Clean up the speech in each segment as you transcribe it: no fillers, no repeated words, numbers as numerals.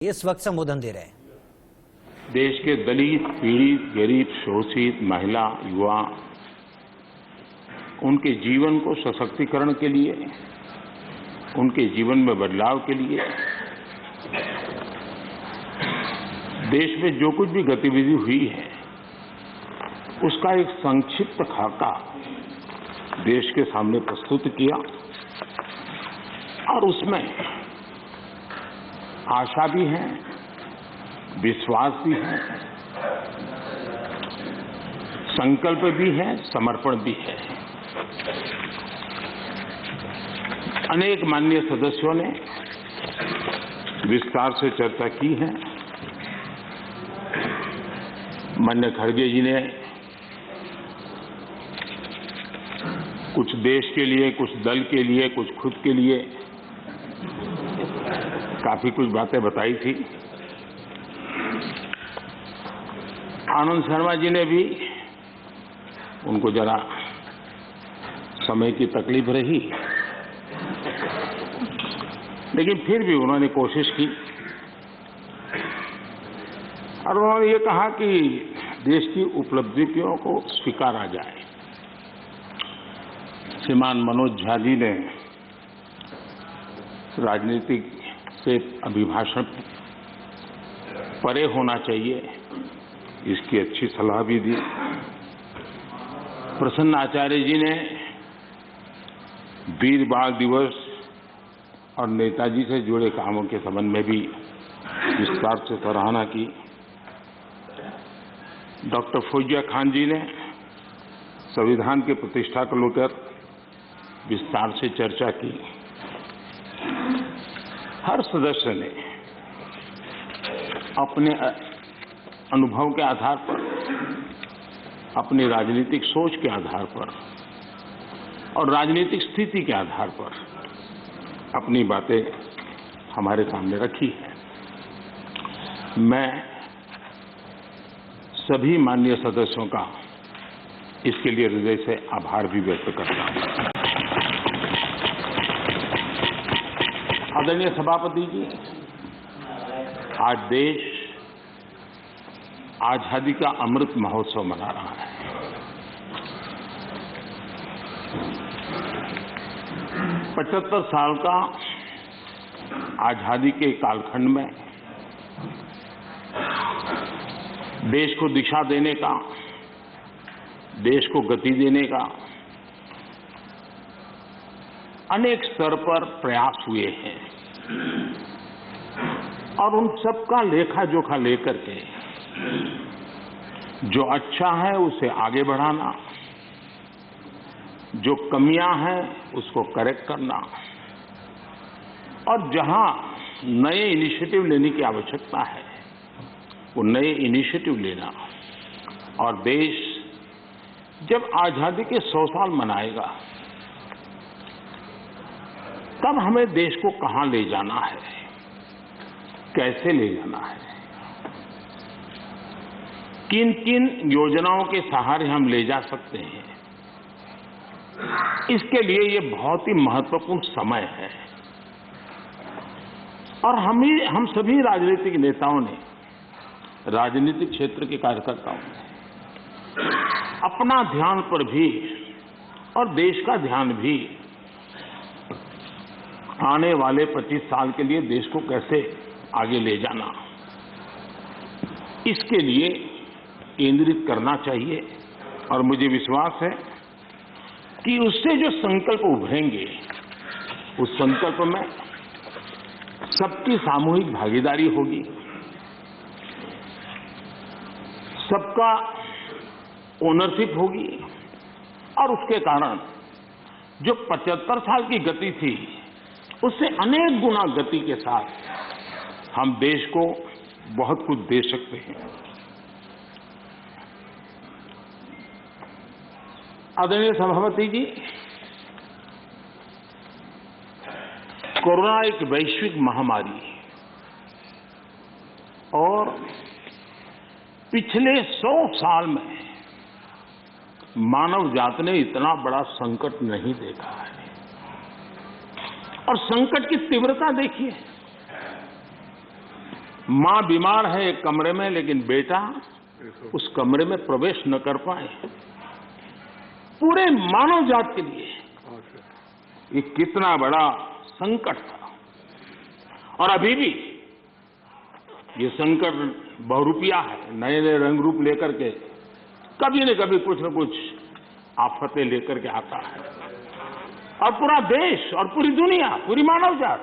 इस वक्त संबोधन दे रहे हैं। देश के दलित, पीड़ित, गरीब, शोषित, महिला, युवा, उनके जीवन को सशक्तिकरण के लिए, उनके जीवन में बदलाव के लिए देश में जो कुछ भी गतिविधि हुई है उसका एक संक्षिप्त खाका देश के सामने प्रस्तुत किया और उसमें आशा भी है, विश्वास भी है, संकल्प भी है, समर्पण भी है। अनेक माननीय सदस्यों ने विस्तार से चर्चा की है। माननीय खड़गे जी ने कुछ देश के लिए, कुछ दल के लिए, कुछ खुद के लिए काफी कुछ बातें बताई थी। आनंद शर्मा जी ने भी, उनको जरा समय की तकलीफ रही, लेकिन फिर भी उन्होंने कोशिश की और उन्होंने ये कहा कि देश की उपलब्धियों को स्वीकारा जाए। श्रीमान मनोज झा जी ने राजनीतिक से अभिभाषण परे होना चाहिए, इसकी अच्छी सलाह भी दी। प्रसन्न आचार्य जी ने वीर बाल दिवस और नेताजी से जुड़े कामों के संबंध में भी विस्तार से सराहना की। डॉक्टर फौजिया खान जी ने संविधान की प्रतिष्ठा को लेकर विस्तार से चर्चा की। हर सदस्य ने अपने अनुभव के आधार पर, अपनी राजनीतिक सोच के आधार पर और राजनीतिक स्थिति के आधार पर अपनी बातें हमारे सामने रखी है। मैं सभी माननीय सदस्यों का इसके लिए हृदय से आभार भी व्यक्त करता हूं। आदरणीय सभापति जी, आज देश आजादी का अमृत महोत्सव मना रहा है। पचहत्तर साल का आजादी के कालखंड में देश को दिशा देने का, देश को गति देने का अनेक स्तर पर प्रयास हुए हैं और उन सबका लेखा जोखा लेकर के जो अच्छा है उसे आगे बढ़ाना, जो कमियां हैं उसको करेक्ट करना और जहां नए इनिशिएटिव लेने की आवश्यकता है वो नए इनिशिएटिव लेना। और देश जब आजादी के 100 साल मनाएगा तब हमें देश को कहां ले जाना है, कैसे ले जाना है, किन किन योजनाओं के सहारे हम ले जा सकते हैं, इसके लिए ये बहुत ही महत्वपूर्ण समय है। और हम सभी राजनीतिक नेताओं ने, राजनीतिक क्षेत्र के कार्यकर्ताओं ने अपना ध्यान पर भी और देश का ध्यान भी आने वाले 25 साल के लिए देश को कैसे आगे ले जाना, इसके लिए केंद्रित करना चाहिए। और मुझे विश्वास है कि उससे जो संकल्प उभरेंगे उस संकल्प में सबकी सामूहिक भागीदारी होगी, सबका ओनरशिप होगी और उसके कारण जो 75 साल की गति थी उससे अनेक गुना गति के साथ हम देश को बहुत कुछ दे सकते हैं। आदरणीय सभापति जी, कोरोना एक वैश्विक महामारी है और पिछले 100 साल में मानव जात ने इतना बड़ा संकट नहीं देखा है। और संकट की तीव्रता देखिए, मां बीमार है एक कमरे में, लेकिन बेटा उस कमरे में प्रवेश न कर पाए। पूरे मानव जात के लिए ये कितना बड़ा संकट था। और अभी भी ये संकट बहुरूपिया है, नए नए रंग रूप लेकर के कभी न कभी कुछ न कुछ आफतें लेकर के आता है। और पूरा देश और पूरी दुनिया, पूरी मानव जात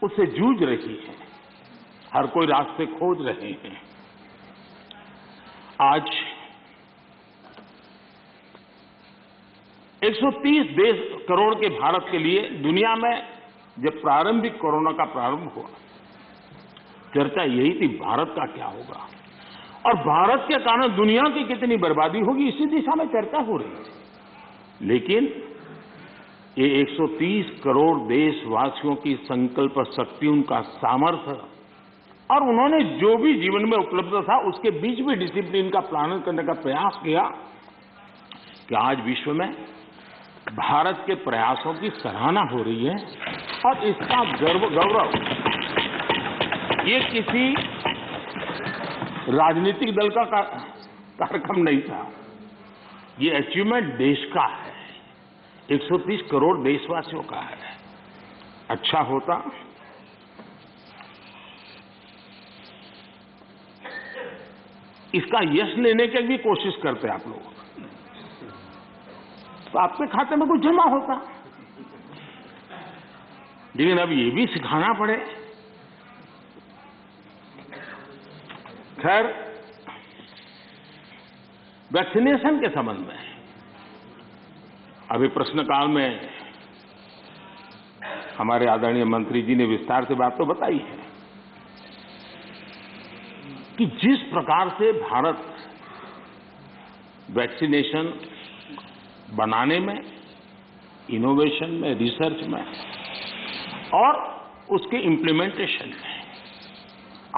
उससे जूझ रही है। हर कोई रास्ते खोज रहे हैं। आज 130 करोड़ के भारत के लिए दुनिया में जब प्रारंभिक कोरोना का प्रारंभ हुआ, चर्चा यही थी भारत का क्या होगा और भारत के कारण दुनिया की कितनी बर्बादी होगी, इसी दिशा में चर्चा हो रही थी। लेकिन ये 130 करोड़ देशवासियों की संकल्प शक्ति, उनका सामर्थ्य और उन्होंने जो भी जीवन में उपलब्ध था उसके बीच भी डिसिप्लिन का पालन करने का प्रयास किया कि आज विश्व में भारत के प्रयासों की सराहना हो रही है। और इसका गौरव ये किसी राजनीतिक दल का कार्यक्रम नहीं था, ये अचीवमेंट देश का है, 130 करोड़ देशवासियों का है। अच्छा होता इसका यश लेने की भी कोशिश करते आप लोग, तो आपके खाते में कुछ जमा होता। लेकिन अब ये भी सिखाना पड़े। खैर, वैक्सीनेशन के संबंध में अभी प्रश्नकाल में हमारे आदरणीय मंत्री जी ने विस्तार से बात तो बताई है कि जिस प्रकार से भारत वैक्सीनेशन बनाने में, इनोवेशन में, रिसर्च में और उसके इम्प्लीमेंटेशन में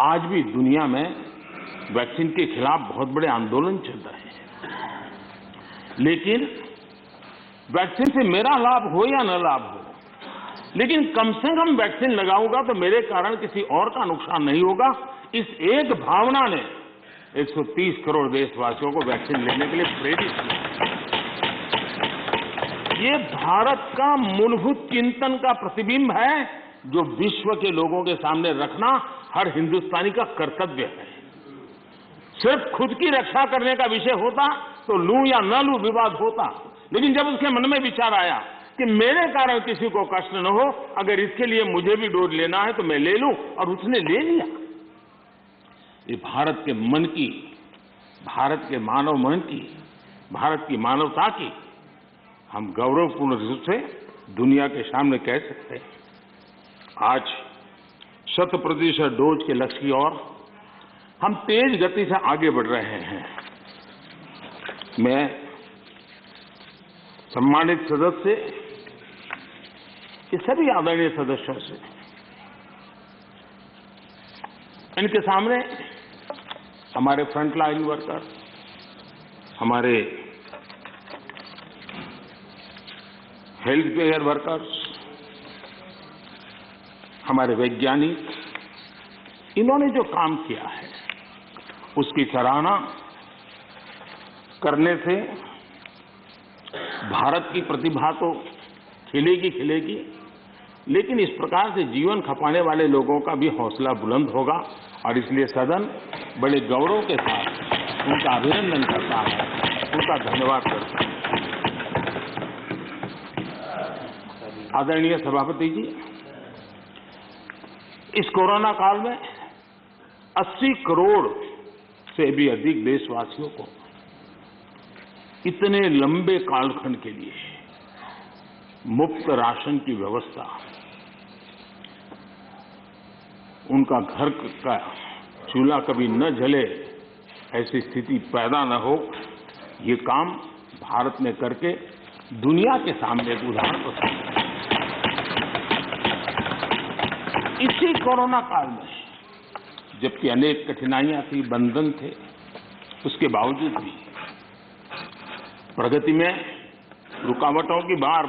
आज भी दुनिया में वैक्सीन के खिलाफ बहुत बड़े आंदोलन चल रहे हैं। लेकिन वैक्सीन से मेरा लाभ हो या न लाभ हो, लेकिन कम से कम वैक्सीन लगाऊंगा तो मेरे कारण किसी और का नुकसान नहीं होगा। इस एक भावना ने 130 करोड़ देशवासियों को वैक्सीन लेने के लिए प्रेरित किया। ये भारत का मूलभूत चिंतन का प्रतिबिंब है जो विश्व के लोगों के सामने रखना हर हिंदुस्तानी का कर्तव्य है। सिर्फ खुद की रक्षा करने का विषय होता तो लूं या न लूं विवाद होता, लेकिन जब उसके मन में विचार आया कि मेरे कारण किसी को कष्ट न हो, अगर इसके लिए मुझे भी डोज लेना है तो मैं ले लूं, और उसने ले लिया। ये भारत के मन की, भारत के मानव मन की, भारत की मानवता की हम गौरवपूर्ण रूप से दुनिया के सामने कह सकते हैं। आज 100% डोज के लक्ष्य की ओर हम तेज गति से आगे बढ़ रहे हैं। मैं सम्मानित सदस्य, ये सभी आदरणीय सदस्यों से, इनके सामने हमारे फ्रंटलाइन वर्कर, हमारे हेल्थ केयर वर्कर्स, हमारे वैज्ञानिक, इन्होंने जो काम किया है उसकी सराहना करने से भारत की प्रतिभा तो खिलेगी, लेकिन इस प्रकार से जीवन खपाने वाले लोगों का भी हौसला बुलंद होगा। और इसलिए सदन बड़े गौरव के साथ उनका अभिनंदन करता है, उनका धन्यवाद करता है। आदरणीय सभापति जी, इस कोरोना काल में 80 करोड़ से भी अधिक देशवासियों को इतने लंबे कालखंड के लिए मुफ्त राशन की व्यवस्था, उनका घर का चूल्हा कभी न जले, ऐसी स्थिति पैदा न हो, ये काम भारत ने करके दुनिया के सामने एक उदाहरण प्रस्तुत किया। इसी कोरोना काल में जबकि अनेक कठिनाइयां थी, बंधन थे, उसके बावजूद भी प्रगति में रुकावटों की बार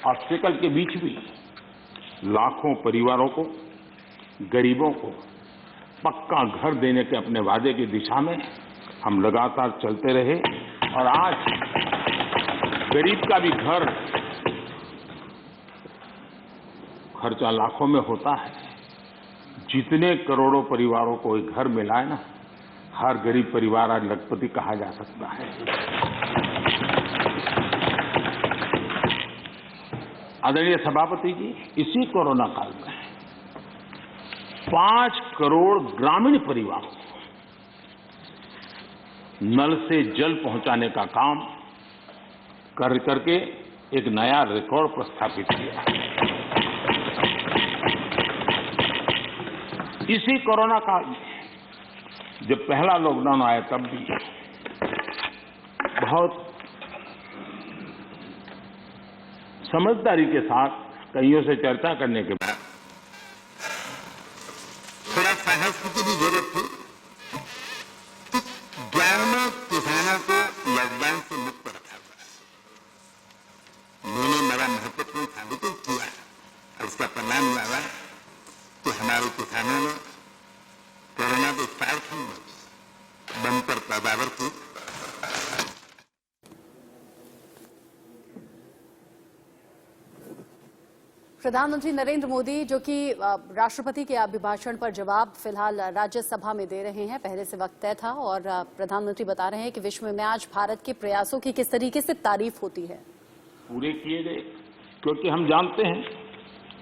ऑब्स्टेकल के बीच भी लाखों परिवारों को गरीबों को पक्का घर देने के अपने वादे की दिशा में हम लगातार चलते रहे और आज गरीब का भी घर खर्चा लाखों में होता है। जितने करोड़ों परिवारों को एक घर मिला है ना, हर गरीब परिवार आज लखपति कहा जा सकता है। आदरणीय सभापति जी, इसी कोरोना काल में 5 करोड़ ग्रामीण परिवारों को नल से जल पहुंचाने का काम कर करके एक नया रिकॉर्ड प्रस्थापित किया। इसी कोरोना काल में जब पहला लॉकडाउन आया तब भी बहुत समझदारी के साथ कईयों से चर्चा करने के बाद थोड़ा साहस की भी जरूरत थी। 11 किसानों को लॉकडाउन से मुक्त रखा हुआ है। उन्होंने बड़ा महत्वपूर्ण साबित किया है और उसका परिणाम हुआ कि हमारे किसानों ने कोरोना के सार्थक में बंपर पैदावार की। प्रधानमंत्री नरेंद्र मोदी जो कि राष्ट्रपति के अभिभाषण पर जवाब फिलहाल राज्यसभा में दे रहे हैं, पहले से वक्त तय था और प्रधानमंत्री बता रहे हैं कि विश्व में आज भारत के प्रयासों की किस तरीके से तारीफ होती है। पूरे किए गए, क्योंकि हम जानते हैं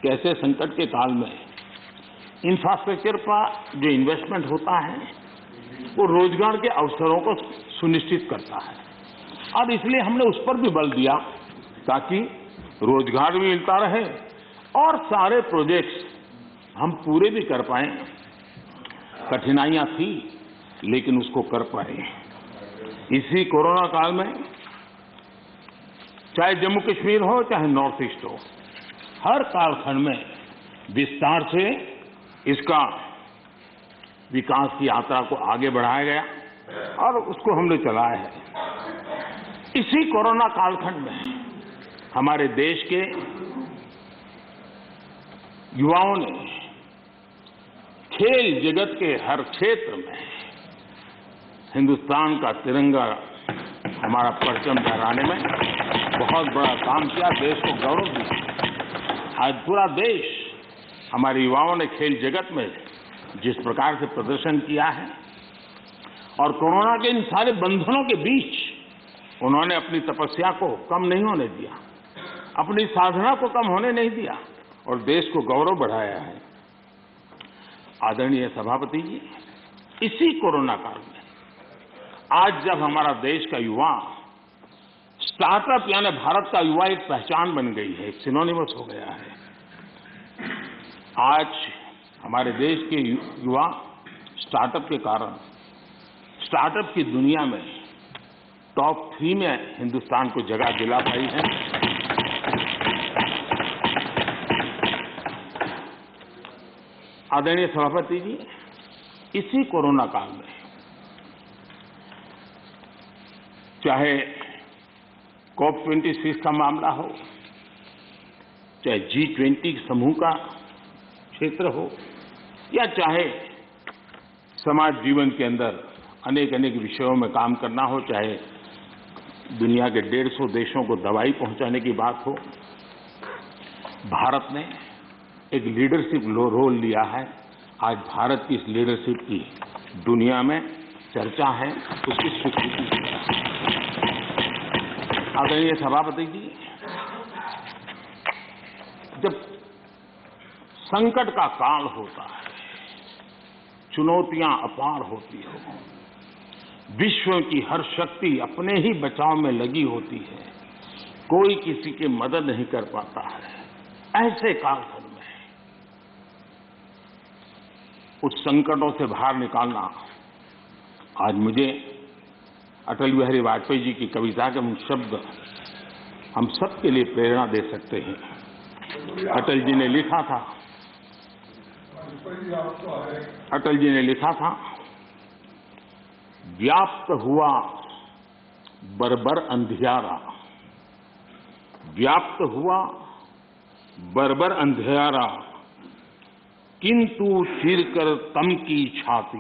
कैसे संकट के काल में इंफ्रास्ट्रक्चर पर जो इन्वेस्टमेंट होता है वो रोजगार के अवसरों को सुनिश्चित करता है और इसलिए हमने उस पर भी बल दिया ताकि रोजगार भी मिलता रहे और सारे प्रोजेक्ट्स हम पूरे भी कर पाए। कठिनाइयां थी लेकिन उसको कर पाए। इसी कोरोना काल में चाहे जम्मू कश्मीर हो चाहे नॉर्थ ईस्ट हो, हर कालखंड में विस्तार से इसका विकास की यात्रा को आगे बढ़ाया गया और उसको हमने चलाया है। इसी कोरोना कालखंड में हमारे देश के युवाओं ने खेल जगत के हर क्षेत्र में हिंदुस्तान का तिरंगा हमारा परचम फहराने में बहुत बड़ा काम किया, देश को गौरव दिया। आज पूरा देश हमारे युवाओं ने खेल जगत में जिस प्रकार से प्रदर्शन किया है और कोरोना के इन सारे बंधनों के बीच उन्होंने अपनी तपस्या को कम नहीं होने दिया, अपनी साधना को कम होने नहीं दिया और देश को गौरव बढ़ाया है। आदरणीय सभापति जी, इसी कोरोना काल में आज जब हमारा देश का युवा स्टार्टअप यानी भारत का युवा एक पहचान बन गई है, एक सिनोनिमस हो गया है। आज हमारे देश के युवा स्टार्टअप के कारण स्टार्टअप की दुनिया में टॉप 3 में हिंदुस्तान को जगह दिला पाई है। आदरणीय सभापति जी, इसी कोरोना काल में चाहे COP26 का मामला हो, चाहे G20 समूह का क्षेत्र हो या चाहे समाज जीवन के अंदर अनेक अनेक विषयों में काम करना हो, चाहे दुनिया के 150 देशों को दवाई पहुंचाने की बात हो, भारत ने एक लीडरशिप रोल लिया है। आज भारत की इस लीडरशिप की दुनिया में चर्चा है, उसकी स्वीकृति है। आदरणीय सभापति जी, जब संकट का काल होता है, चुनौतियां अपार होती हो, विश्व की हर शक्ति अपने ही बचाव में लगी होती है, कोई किसी की मदद नहीं कर पाता है, ऐसे कालखंड में उस संकटों से बाहर निकालना, आज मुझे अटल बिहारी वाजपेयी जी की कविता के शब्द हम सबके लिए प्रेरणा दे सकते हैं। अटल जी ने लिखा था, व्याप्त हुआ बर्बर अंधियारा, व्याप्त हुआ बर्बर अंधियारा, किंतु चीरकर तम की छाती,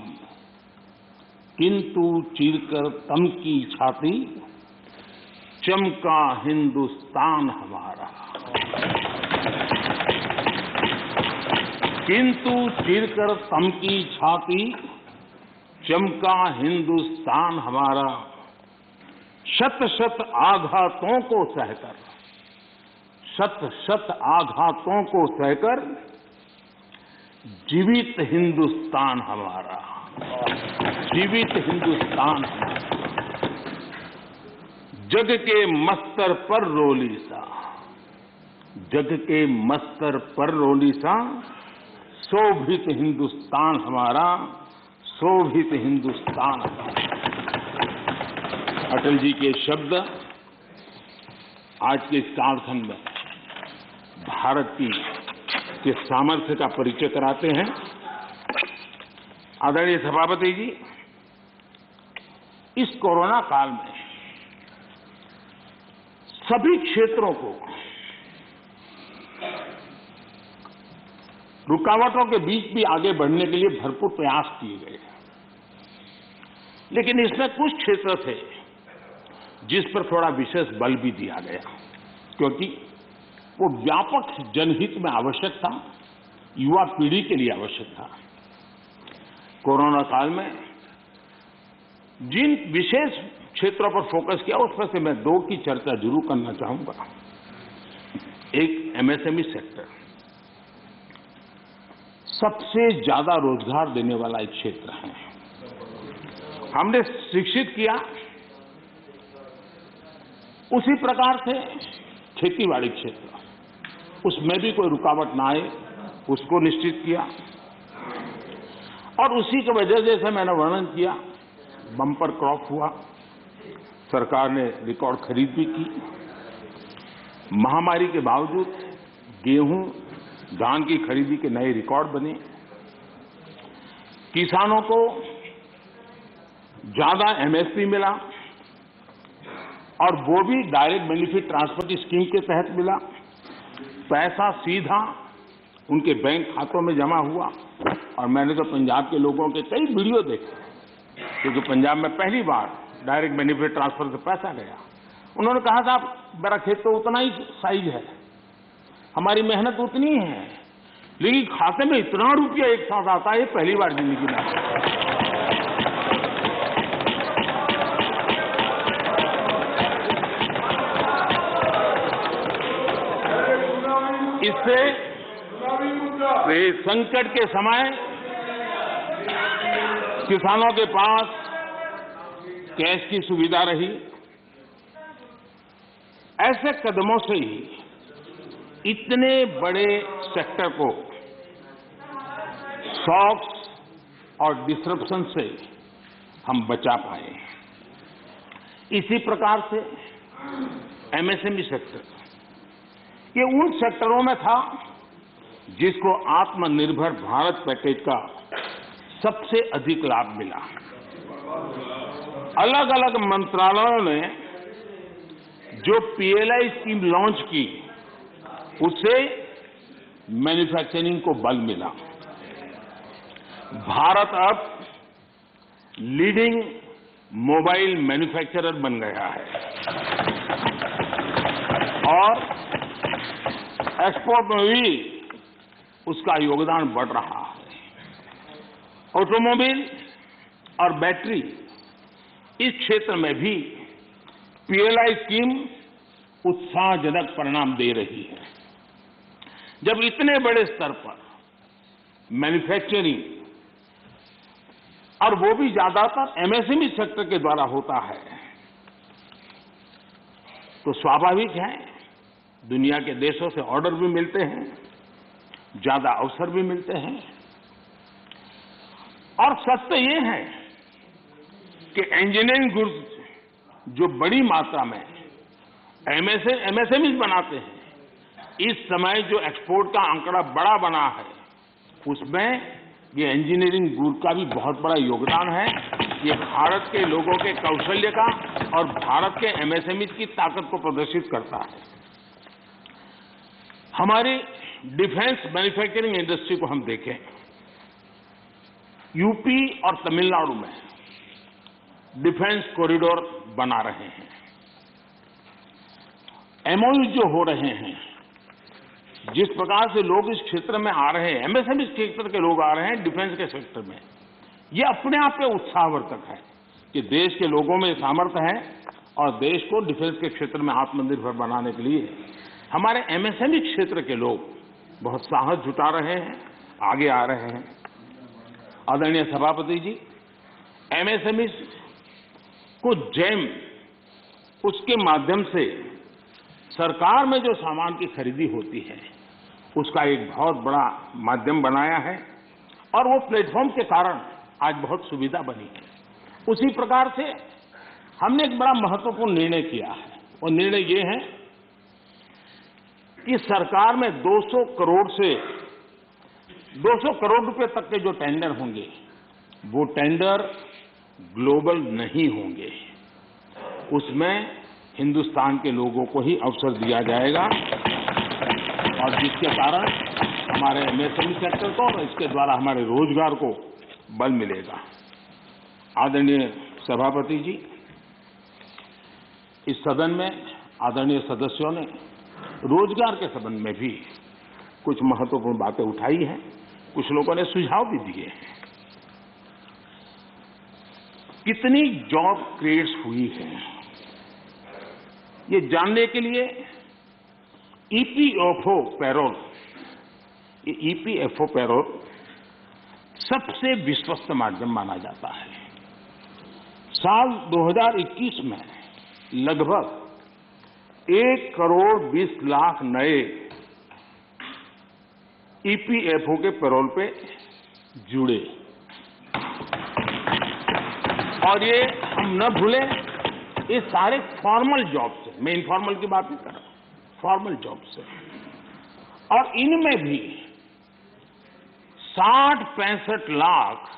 किंतु चीरकर तम की छाती, चमका हिंदुस्तान हमारा। किंतु चीरकर तम की छाती, चमका हिंदुस्तान हमारा। शत शत आघातों को सहकर, शत शत आघातों को सहकर, जीवित हिंदुस्तान हमारा, जीवित हिंदुस्तान हमारा। जग के मस्तर पर रोली सा, जग के मस्तर पर रोली सा, शोभित हिंदुस्तान हमारा, शोभित हिंदुस्तान हमारा। अटल जी के शब्द आज के इस कालखंड में भारत के सामर्थ्य का परिचय कराते हैं। आदरणीय सभापति जी, इस कोरोना काल में सभी क्षेत्रों को रुकावटों के बीच भी आगे बढ़ने के लिए भरपूर प्रयास किए गए, लेकिन इसमें कुछ क्षेत्र थे जिस पर थोड़ा विशेष बल भी दिया गया, क्योंकि वो व्यापक जनहित में आवश्यक था, युवा पीढ़ी के लिए आवश्यक था। कोरोना काल में जिन विशेष क्षेत्रों पर फोकस किया उसमें से मैं दो की चर्चा जरूर करना चाहूंगा। एक एमएसएमई सेक्टर, सबसे ज्यादा रोजगार देने वाला एक क्षेत्र है। हमने शिक्षित किया, उसी प्रकार से खेतीबाड़ी क्षेत्र, उसमें भी कोई रुकावट ना आए उसको निश्चित किया, और उसी की वजह जैसे मैंने वर्णन किया, बम्पर क्रॉप हुआ, सरकार ने रिकॉर्ड खरीद भी की। महामारी के बावजूद गेहूं, धान की खरीदी के नए रिकॉर्ड बने। किसानों को ज्यादा एमएसपी मिला, और वो भी डायरेक्ट बेनिफिट ट्रांसफर की स्कीम के तहत मिला। पैसा सीधा उनके बैंक खातों में जमा हुआ। और मैंने तो पंजाब के लोगों के कई वीडियो देखे, क्योंकि पंजाब में पहली बार डायरेक्ट बेनिफिट ट्रांसफर से पैसा गया। उन्होंने कहा साहब मेरा खेत तो उतना ही साइज है, हमारी मेहनत उतनी ही है, लेकिन खाते में इतना रुपया एक साथ आता है, पहली बार जिंदगी में आता है। इससे संकट के समय किसानों के पास कैश की सुविधा रही। ऐसे कदमों से ही इतने बड़े सेक्टर को शॉक्स और डिसरप्शन से हम बचा पाए। इसी प्रकार से एमएसएमई सेक्टर, ये उन सेक्टरों में था जिसको आत्मनिर्भर भारत पैकेज का सबसे अधिक लाभ मिला। अलग अलग मंत्रालयों ने जो पीएलआई स्कीम लॉन्च की, उससे मैन्युफैक्चरिंग को बल मिला। भारत अब लीडिंग मोबाइल मैन्युफैक्चरर बन गया है, और एक्सपोर्ट में भी उसका योगदान बढ़ रहा है। ऑटोमोबाइल और बैटरी, इस क्षेत्र में भी पीएलआई स्कीम उत्साहजनक परिणाम दे रही है। जब इतने बड़े स्तर पर मैन्युफैक्चरिंग, और वो भी ज्यादातर एमएसएमई सेक्टर के द्वारा होता है, तो स्वाभाविक है दुनिया के देशों से ऑर्डर भी मिलते हैं, ज्यादा अवसर भी मिलते हैं। और सत्य ये है कि इंजीनियरिंग गुड्स जो बड़ी मात्रा में एमएसएमई बनाते हैं, इस समय जो एक्सपोर्ट का आंकड़ा बड़ा बना है, उसमें ये इंजीनियरिंग गुड का भी बहुत बड़ा योगदान है। ये भारत के लोगों के कौशल्य का और भारत के एमएसएमई की ताकत को प्रदर्शित करता है। हमारी डिफेंस मैन्युफैक्चरिंग इंडस्ट्री को हम देखें, यूपी और तमिलनाडु में डिफेंस कॉरिडोर बना रहे हैं। एमओयू जो हो रहे हैं, जिस प्रकार से लोग इस क्षेत्र में आ रहे हैं, एमएसएमई क्षेत्र के लोग आ रहे हैं डिफेंस के सेक्टर में, ये अपने आप में उत्साहवर्धक है कि देश के लोगों में सामर्थ्य है और देश को डिफेंस के क्षेत्र में आत्मनिर्भर बनाने के लिए हमारे एमएसएमई क्षेत्र के लोग बहुत साहस जुटा रहे हैं, आगे आ रहे हैं। आदरणीय सभापति जी, एमएसएमई को जैम, उसके माध्यम से सरकार में जो सामान की खरीदी होती है उसका एक बहुत बड़ा माध्यम बनाया है और वो प्लेटफॉर्म के कारण आज बहुत सुविधा बनी है। उसी प्रकार से हमने एक बड़ा महत्वपूर्ण निर्णय किया है और निर्णय ये है कि सरकार में 200 करोड़ रुपए तक के जो टेंडर होंगे वो टेंडर ग्लोबल नहीं होंगे, उसमें हिंदुस्तान के लोगों को ही अवसर दिया जाएगा और जिसके कारण हमारे एमएसएमई सेक्टर को और इसके द्वारा हमारे रोजगार को बल मिलेगा। आदरणीय सभापति जी, इस सदन में आदरणीय सदस्यों ने रोजगार के संबंध में भी कुछ महत्वपूर्ण बातें उठाई हैं, कुछ लोगों ने सुझाव भी दिए हैं। कितनी जॉब क्रिएट्स हुई है, ये जानने के लिए ईपीएफओ पैरोल, ये ईपीएफओ पैरोल सबसे विश्वस्त माध्यम माना जाता है। साल 2021 में लगभग 1 करोड़ 20 लाख नए ईपीएफओ के पैरोल पे जुड़े और ये हम न भूलें, ये सारे फॉर्मल जॉब से, मैं इनफॉर्मल की बात नहीं कर रहा, फॉर्मल जॉब से, और इनमें भी 60-65 लाख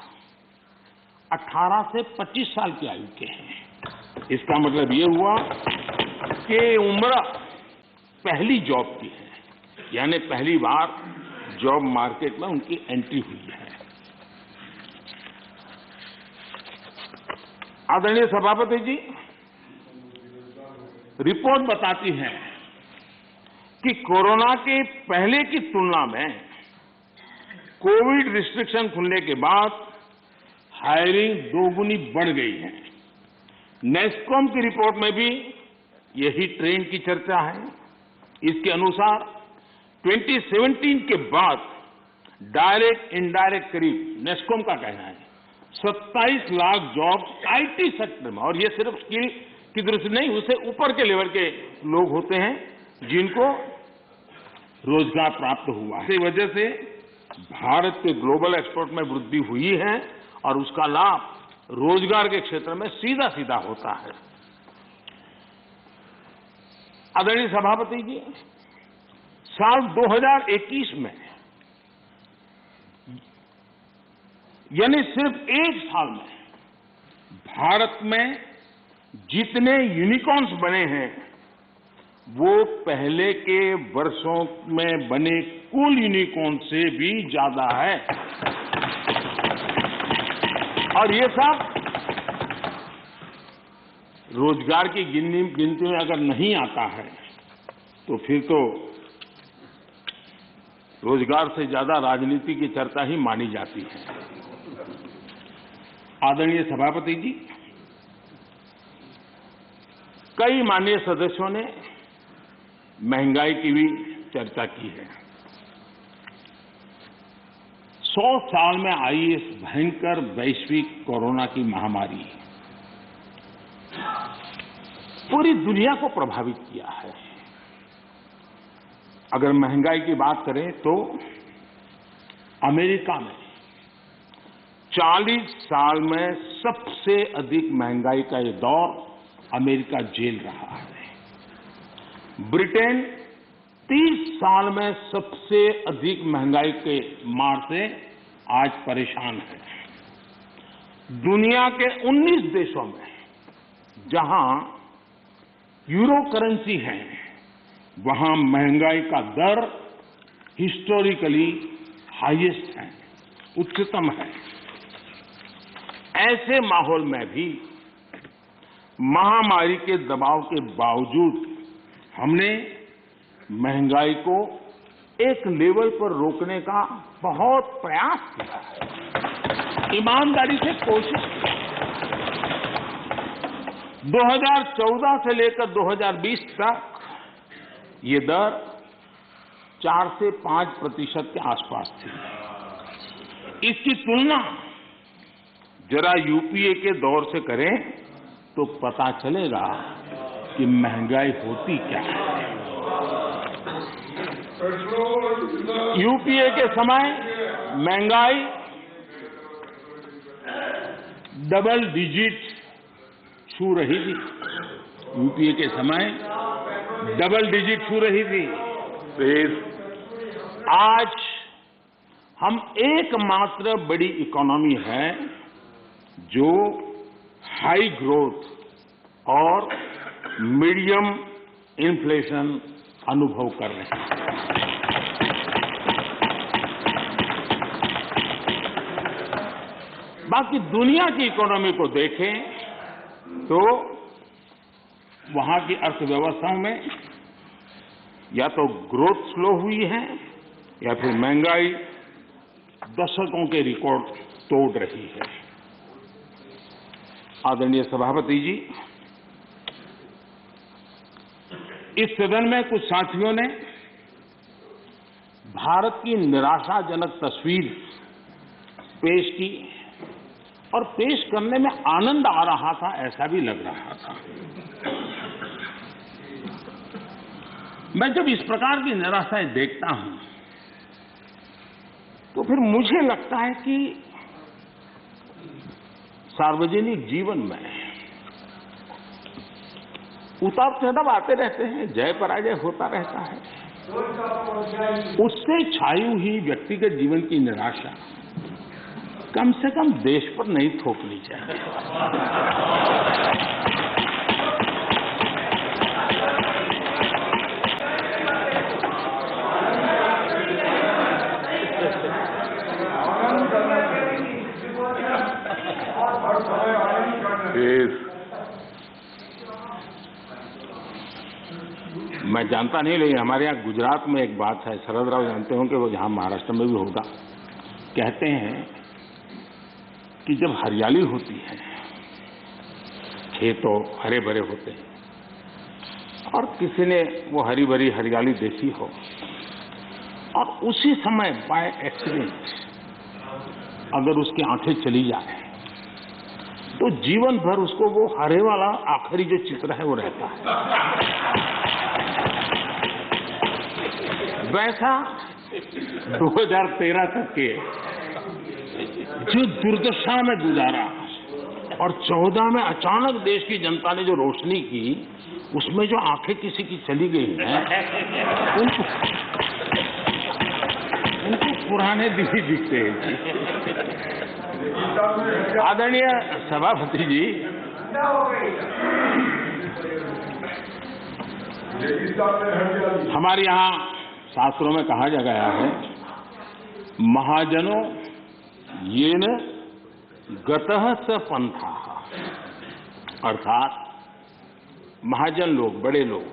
18 से 25 साल की आयु के हैं। इसका मतलब ये हुआ कि उम्र पहली जॉब की है, यानी पहली बार जॉब मार्केट में उनकी एंट्री हुई है। आदरणीय सभापति जी, रिपोर्ट बताती है कि कोरोना के पहले की तुलना में कोविड रिस्ट्रिक्शन खुलने के बाद हायरिंग दोगुनी बढ़ गई है। नेस्कॉम की रिपोर्ट में भी यही ट्रेंड की चर्चा है। इसके अनुसार 2017 के बाद डायरेक्ट इनडायरेक्ट करीब, नेस्कॉम का कहना है, 27 लाख जॉब्स आईटी सेक्टर में, और ये सिर्फ स्किल की दृष्टि नहीं, उससे ऊपर के लेवल के लोग होते हैं जिनको रोजगार प्राप्त हुआ है। इस वजह से भारत के ग्लोबल एक्सपोर्ट में वृद्धि हुई है और उसका लाभ रोजगार के क्षेत्र में सीधा सीधा होता है। आदरणीय सभापति जी, साल 2021 में, यानी सिर्फ एक साल में भारत में जितने यूनिकॉर्न्स बने हैं वो पहले के वर्षों में बने कुल यूनिकॉर्न से भी ज्यादा है। और ये सब रोजगार की गिनती में अगर नहीं आता है तो फिर तो रोजगार से ज्यादा राजनीति की चर्चा ही मानी जाती है। आदरणीय सभापति जी, कई माननीय सदस्यों ने महंगाई की भी चर्चा की है। 100 साल में आई इस भयंकर वैश्विक कोरोना की महामारी पूरी दुनिया को प्रभावित किया है। अगर महंगाई की बात करें तो अमेरिका में 40 साल में सबसे अधिक महंगाई का ये दौर अमेरिका झेल रहा है। ब्रिटेन 30 साल में सबसे अधिक महंगाई के मार से आज परेशान है। दुनिया के 19 देशों में जहां यूरो करेंसी है, वहां महंगाई का दर हिस्टोरिकली हाईएस्ट है, उच्चतम है। ऐसे माहौल में भी महामारी के दबाव के बावजूद हमने महंगाई को एक लेवल पर रोकने का बहुत प्रयास किया, ईमानदारी से कोशिश की। 2014 से लेकर 2020 तक ये दर 4 से 5% के आसपास थी। इसकी तुलना जरा यूपीए के दौर से करें तो पता चलेगा कि महंगाई होती क्या है। यूपीए के समय महंगाई डबल डिजिट छू रही थी। यूपीए के समय डबल डिजिट छू रही थी। फिर आज हम एकमात्र बड़ी इकोनॉमी है जो हाई ग्रोथ और मीडियम इन्फ्लेशन अनुभव कर रहे हैं। बाकी दुनिया की इकोनॉमी को देखें तो वहां की अर्थव्यवस्थाओं में या तो ग्रोथ स्लो हुई है या फिर महंगाई दशकों के रिकॉर्ड तोड़ रही है। आदरणीय सभापति जी, इस सदन में कुछ साथियों ने भारत की निराशाजनक तस्वीर पेश की और पेश करने में आनंद आ रहा था, ऐसा भी लग रहा था। मैं जब इस प्रकार की निराशाएं देखता हूं तो फिर मुझे लगता है कि सार्वजनिक जीवन में उतार चढ़ाव आते रहते हैं, जय पराजय होता रहता है। उससे छाई हुई व्यक्तिगत जीवन की निराशा कम से कम देश पर नहीं थोपनी चाहिए। मैं जानता नहीं, लेकिन हमारे यहाँ गुजरात में एक बात है, शरद राव जानते होंगे, वो यहाँ महाराष्ट्र में भी होगा। कहते हैं कि जब हरियाली होती है, खेतों हरे भरे होते हैं और किसी ने वो हरी भरी हरियाली देखी हो और उसी समय बाय एक्सीडेंट अगर उसकी आंखें चली जाए तो जीवन भर उसको वो हरे वाला आखिरी जो चित्र है वो रहता है। वैसा 2013 तक के जो दुर्दशा में गुजारा और 14 में अचानक देश की जनता ने जो रोशनी की, उसमें जो आंखें किसी की चली गई हैं, उनको पुराने दिन ही दिखते हैं। आदरणीय सभापति जी, हमारे यहाँ शास्त्रों में कहा गया है, महाजनों येन गतः स पंथाः, अर्थात महाजन लोग, बड़े लोग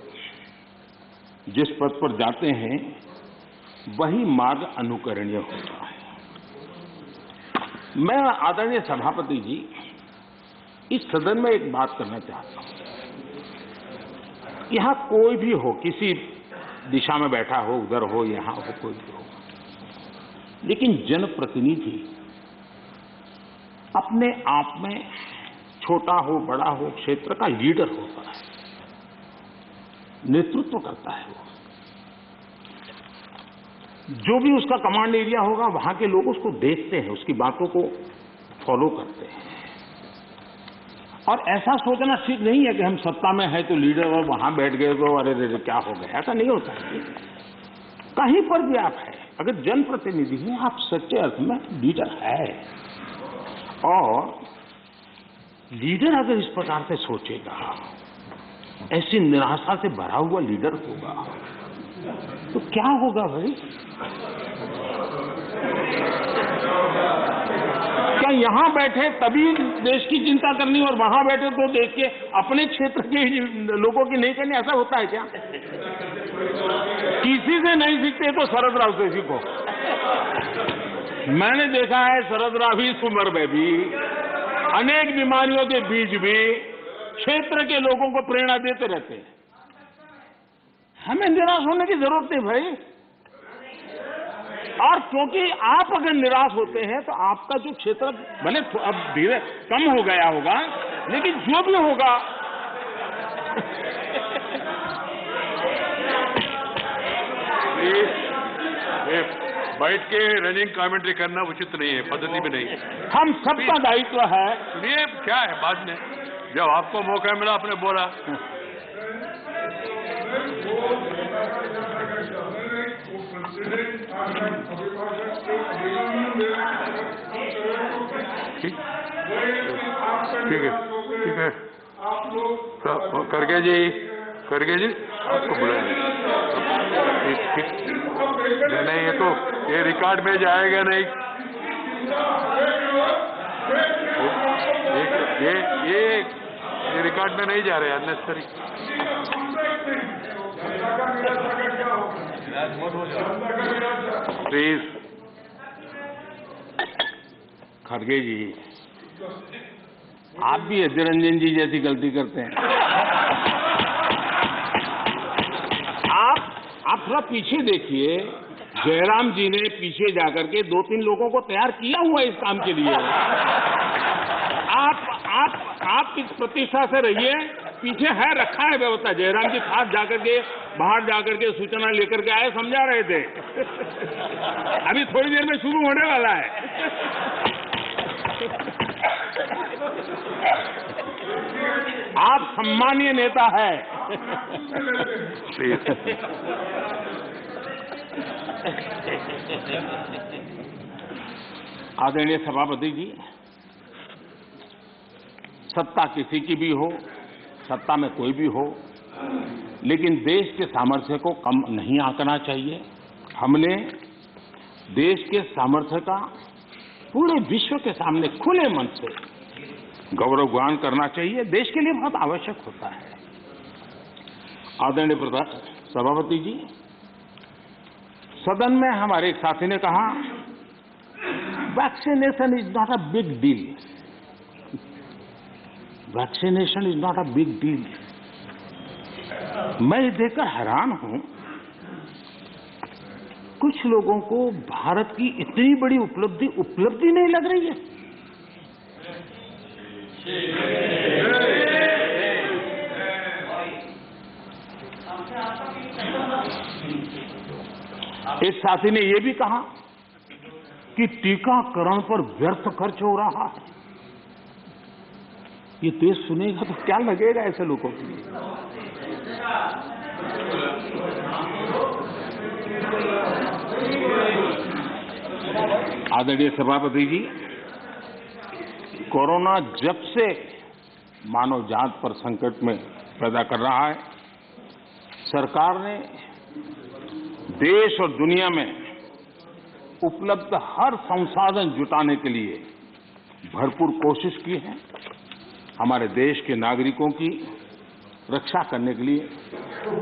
जिस पथ पर जाते हैं वही मार्ग अनुकरणीय होता है। मैं आदरणीय सभापति जी इस सदन में एक बात करना चाहता हूं। यहां कोई भी हो, किसी दिशा में बैठा हो, उधर हो, यहां हो, कोई भी हो, लेकिन जनप्रतिनिधि अपने आप में छोटा हो बड़ा हो क्षेत्र का लीडर होता है, नेतृत्व करता है। वो जो भी उसका कमांड एरिया होगा वहां के लोग उसको देखते हैं, उसकी बातों को फॉलो करते हैं। और ऐसा सोचना ठीक नहीं है कि हम सत्ता में है तो लीडर और वहां बैठ गए तो अरे रे क्या हो गया, ऐसा नहीं होता है। कहीं पर भी आप है, अगर जनप्रतिनिधि हैं, आप सच्चे अर्थ में लीडर है। और लीडर अगर इस प्रकार से सोचेगा, ऐसी निराशा से भरा हुआ लीडर होगा, तो क्या होगा भाई? क्या यहाँ बैठे तभी देश की चिंता करनी और वहां बैठे तो देश के अपने क्षेत्र के लोगों की नहीं करनी, ऐसा होता है क्या? किसी से नहीं सीखते तो शरद राव से सीखो। मैंने देखा है शरद राव इस उम्र में भी अनेक बीमारियों के बीच भी क्षेत्र के लोगों को प्रेरणा देते रहते हैं। हमें निराश होने की जरूरत नहीं भाई। और क्योंकि आप अगर निराश होते हैं तो आपका जो क्षेत्र भले अब धीरे कम हो गया होगा, लेकिन जो भी होगा बैठ के रनिंग कमेंट्री करना उचित नहीं है, पद्धति में नहीं। हम सबका दायित्व है। सुनिए क्या है, बाद में जब आपको मौका मिला आपने बोला। ठीक है, ठीक है। करके जी आपको बुलाएंगे। नहीं, ये रिकॉर्ड में जाएगा नहीं। ये रिकॉर्ड में नहीं जा रहे, अननेसेसरी। प्लीज। खड़गे जी, आप भी अजय रंजन जी जैसी गलती करते हैं। आप थोड़ा पीछे देखिए, जयराम जी ने पीछे जाकर के 2-3 लोगों को तैयार किया हुआ है इस काम के लिए। आप इस प्रतिष्ठा से रहिए, पीछे है रखा है व्यवस्था। जयराम जी खास जाकर के बाहर जाकर के सूचना लेकर के आए, समझा रहे थे। अभी थोड़ी देर में शुरू होने वाला है। आप सम्मानीय नेता है। आदरणीय सभापति जी, सत्ता किसी की भी हो, सत्ता में कोई भी हो, लेकिन देश के सामर्थ्य को कम नहीं आंकना चाहिए। हमने देश के सामर्थ्य का पूरे विश्व के सामने खुले मन से गौरवगान करना चाहिए, देश के लिए बहुत आवश्यक होता है। आदरणीय सभापति जी, सदन में हमारे एक साथी ने कहा, vaccination is not a big deal. Vaccination is not a big deal. मैं देखकर हैरान हूं, कुछ लोगों को भारत की इतनी बड़ी उपलब्धि नहीं लग रही है। एक साथी ने यह भी कहा कि टीकाकरण पर व्यर्थ खर्च हो रहा है। ये देश सुनेगा तो क्या लगेगा ऐसे लोगों के लिए। आदरणीय सभापति जी, कोरोना जब से मानव जात पर संकट में पैदा कर रहा है, सरकार ने देश और दुनिया में उपलब्ध हर संसाधन जुटाने के लिए भरपूर कोशिश की है। हमारे देश के नागरिकों की रक्षा करने के लिए